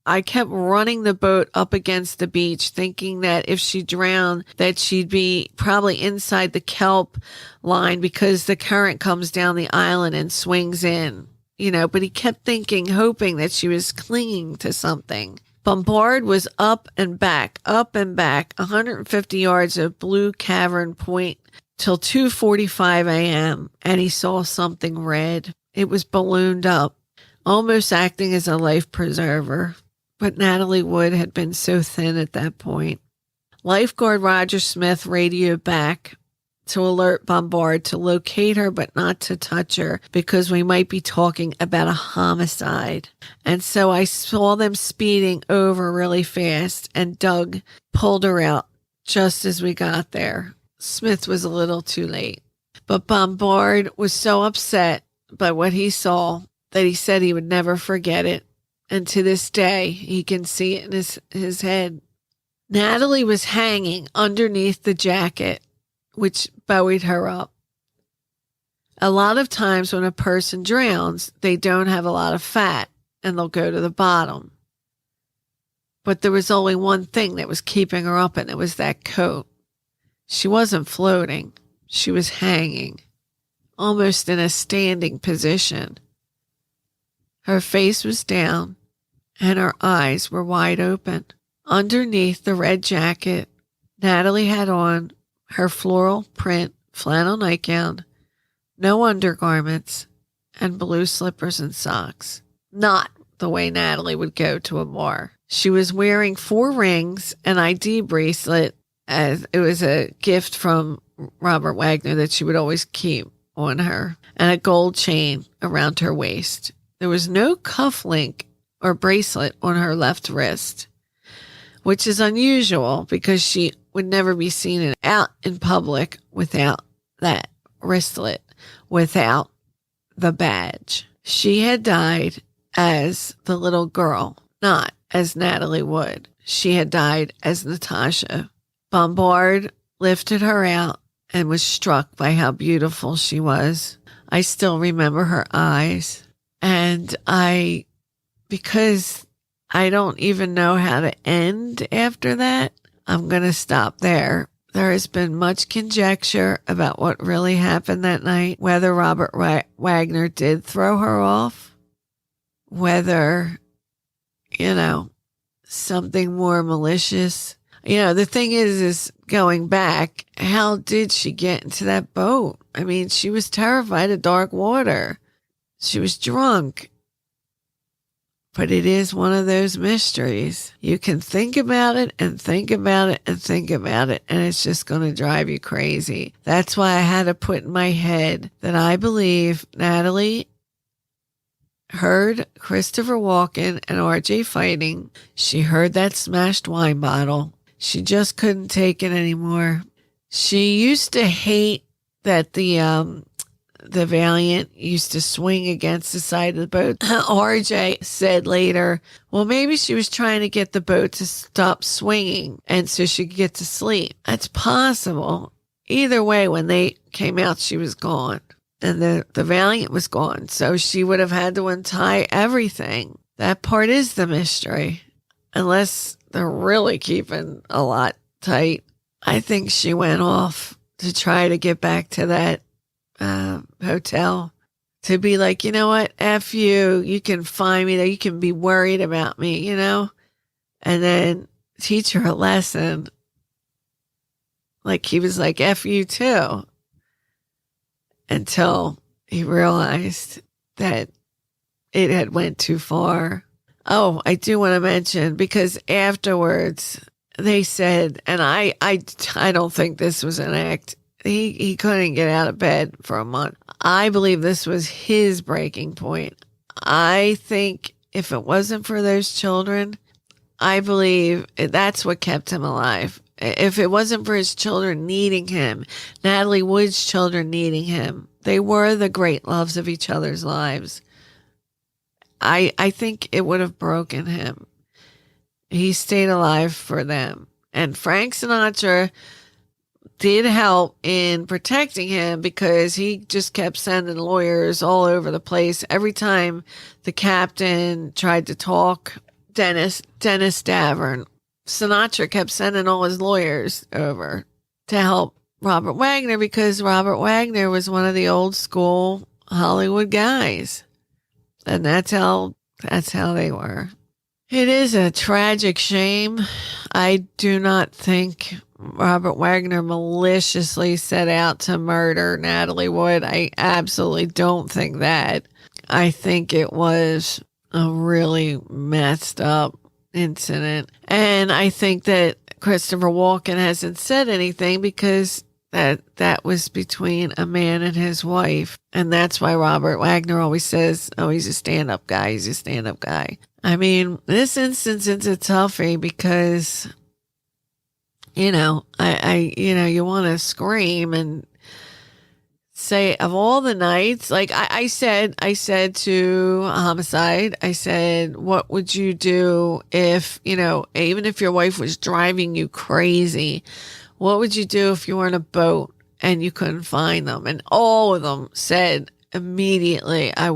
I kept running the boat up against the beach, thinking that if she drowned, that she'd be probably inside the kelp line because the current comes down the island and swings in, but he kept thinking, hoping that she was clinging to something. Bombard was up and back, 150 yards of Blue Cavern Point till 2:45 a.m., and he saw something red. It was ballooned up, almost acting as a life preserver. But Natalie Wood had been so thin at that point. Lifeguard Roger Smith radioed back to alert Bombard to locate her but not to touch her because we might be talking about a homicide. And so I saw them speeding over really fast, and Doug pulled her out just as we got there. Smith was a little too late. But Bombard was so upset by what he saw that he said he would never forget it. And to this day, he can see it in his head. Natalie was hanging underneath the jacket, which buoyed her up. A lot of times when a person drowns, they don't have a lot of fat and they'll go to the bottom. But there was only one thing that was keeping her up, and it was that coat. She wasn't floating. She was hanging, almost in a standing position. Her face was down, and her eyes were wide open. Underneath the red jacket, Natalie had on her floral print flannel nightgown, no undergarments, and blue slippers and socks. Not the way Natalie would go to a bar. She was wearing 4 rings, an ID bracelet, as it was a gift from Robert Wagner that she would always keep on her, and a gold chain around her waist. There was no cufflink or bracelet on her left wrist, which is unusual because she would never be seen out in public without that wristlet, without the badge. She had died as the little girl, not as Natalie Wood. She had died as Natasha. Bombard lifted her out and was struck by how beautiful she was. I still remember her eyes. And because I don't even know how to end after that, I'm going to stop there. There has been much conjecture about what really happened that night, whether Robert Wagner did throw her off, whether, something more malicious. The thing is going back, how did she get into that boat? I mean, she was terrified of dark water. She was drunk. But it is one of those mysteries. You can think about it and think about it and think about it, and it's just going to drive you crazy. That's why I had to put in my head that I believe Natalie heard Christopher Walken and RJ fighting. She heard that smashed wine bottle. She just couldn't take it anymore. She used to hate that the Valiant used to swing against the side of the boat. RJ said later, well, maybe she was trying to get the boat to stop swinging and so she could get to sleep. That's possible. Either way, when they came out, she was gone. And the Valiant was gone. So she would have had to untie everything. That part is the mystery. Unless they're really keeping a lot tight. I think she went off to try to get back to that hotel, to be like, you know what, F you, you can find me there, you can be worried about me, and then teach her a lesson. Like he was like, F you too, until he realized that it had went too far. Oh, I do want to mention, because afterwards they said, and I don't think this was an act, he couldn't get out of bed for a month. I believe this was his breaking point. I think if it wasn't for those children, I believe that's what kept him alive. If it wasn't for his children needing him, Natalie Wood's children needing him, they were the great loves of each other's lives. I think it would have broken him. He stayed alive for them. And Frank Sinatra did help in protecting him because he just kept sending lawyers all over the place. Every time the captain tried to talk Dennis Davern. Sinatra kept sending all his lawyers over to help Robert Wagner because Robert Wagner was one of the old school Hollywood guys. And that's how they were. It is a tragic shame. I do not think Robert Wagner maliciously set out to murder Natalie Wood. I absolutely don't think that. I think it was a really messed up incident. And I think that Christopher Walken hasn't said anything because that was between a man and his wife. And that's why Robert Wagner always says, oh, he's a stand-up guy. He's a stand-up guy. I mean, this instance is a toughie because, you know, you want to scream and say of all the nights, like I said to Homicide, I said, what would you do if, you know, even if your wife was driving you crazy, what would you do if you were in a boat and you couldn't find them? And all of them said immediately, I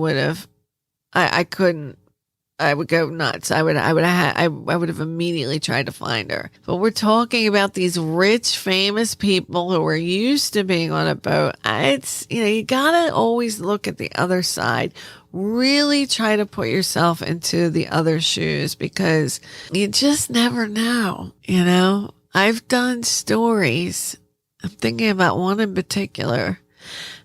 couldn't. I would go nuts. I would have immediately tried to find her. But we're talking about these rich, famous people who are used to being on a boat. It's, you know, you gotta always look at the other side. Really try to put yourself into the other shoes because you just never know, you know? I've done stories. I'm thinking about one in particular,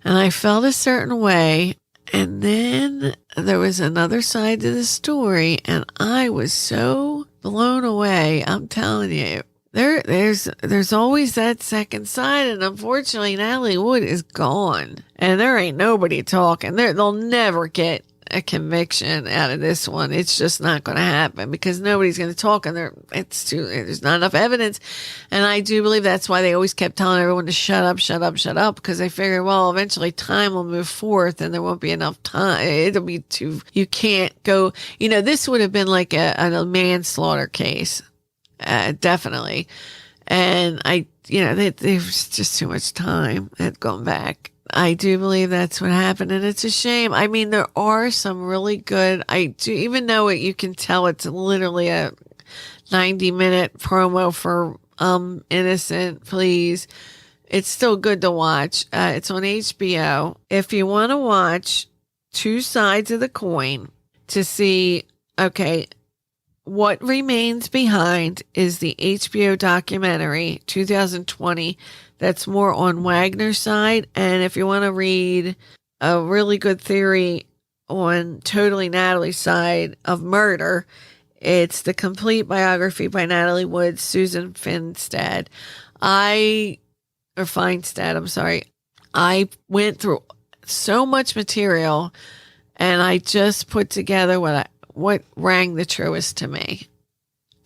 and I felt a certain way. And then there was another side to the story, and I was so blown away. I'm telling you, there's always that second side, and unfortunately, Natalie Wood is gone, and there ain't nobody talking. They'll never get a conviction out of this one. It's just not going to happen because nobody's going to talk, and there's not enough evidence. And I do believe that's why they always kept telling everyone to shut up, because they figure, well, eventually time will move forth and there won't be enough time. It'll be you can't go, you know, this would have been like a manslaughter case. Definitely. And there's just too much time had gone back. I do believe that's what happened, and it's a shame. I mean, there are some really good, even though you can tell it's literally a 90-minute promo for Innocent, Please. It's still good to watch. It's on HBO. If you want to watch two sides of the coin to see, okay, What Remains Behind is the HBO documentary, 2020, that's more on Wagner's side. And if you want to read a really good theory on totally Natalie's side of murder, it's The Complete Biography by Natalie Wood, Susan Feinstead. I'm sorry. I went through so much material and I just put together what rang the truest to me.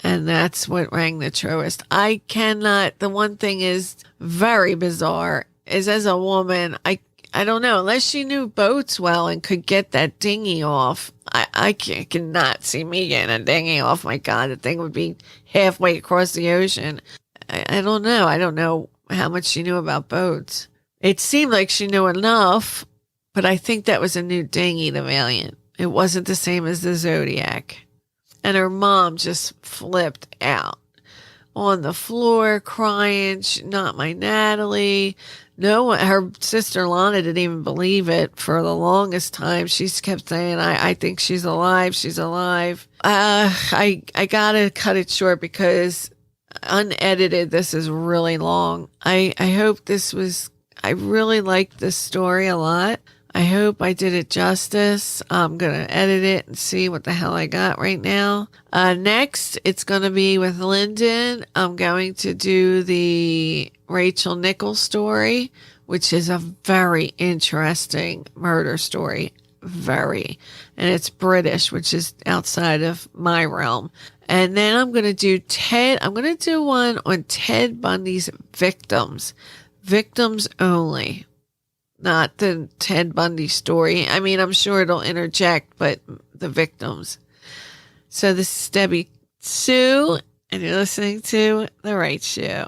And that's what rang the truest. The one thing is very bizarre is as a woman, I don't know, unless she knew boats well and could get that dinghy off, I cannot see me getting a dinghy off. My God, the thing would be halfway across the ocean. I don't know. I don't know how much she knew about boats. It seemed like she knew enough, but I think that was a new dinghy, the Valiant. It wasn't the same as the Zodiac. And her mom just flipped out on the floor crying, not my Natalie. No one, her sister Lana didn't even believe it for the longest time. She kept saying, I think she's alive. She's alive. I gotta cut it short because unedited, this is really long. I hope I really liked this story a lot. I hope I did it justice. I'm going to edit it and see what the hell I got right now. Next, it's going to be with Lyndon. I'm going to do the Rachel Nichols story, which is a very interesting murder story. Very. And it's British, which is outside of my realm. And then I'm going to do one on Ted Bundy's victims. Victims only. Not the Ted Bundy story. I mean, I'm sure it'll interject, but the victims. So this is Debbie Sue, and you're listening to The Right Shoe.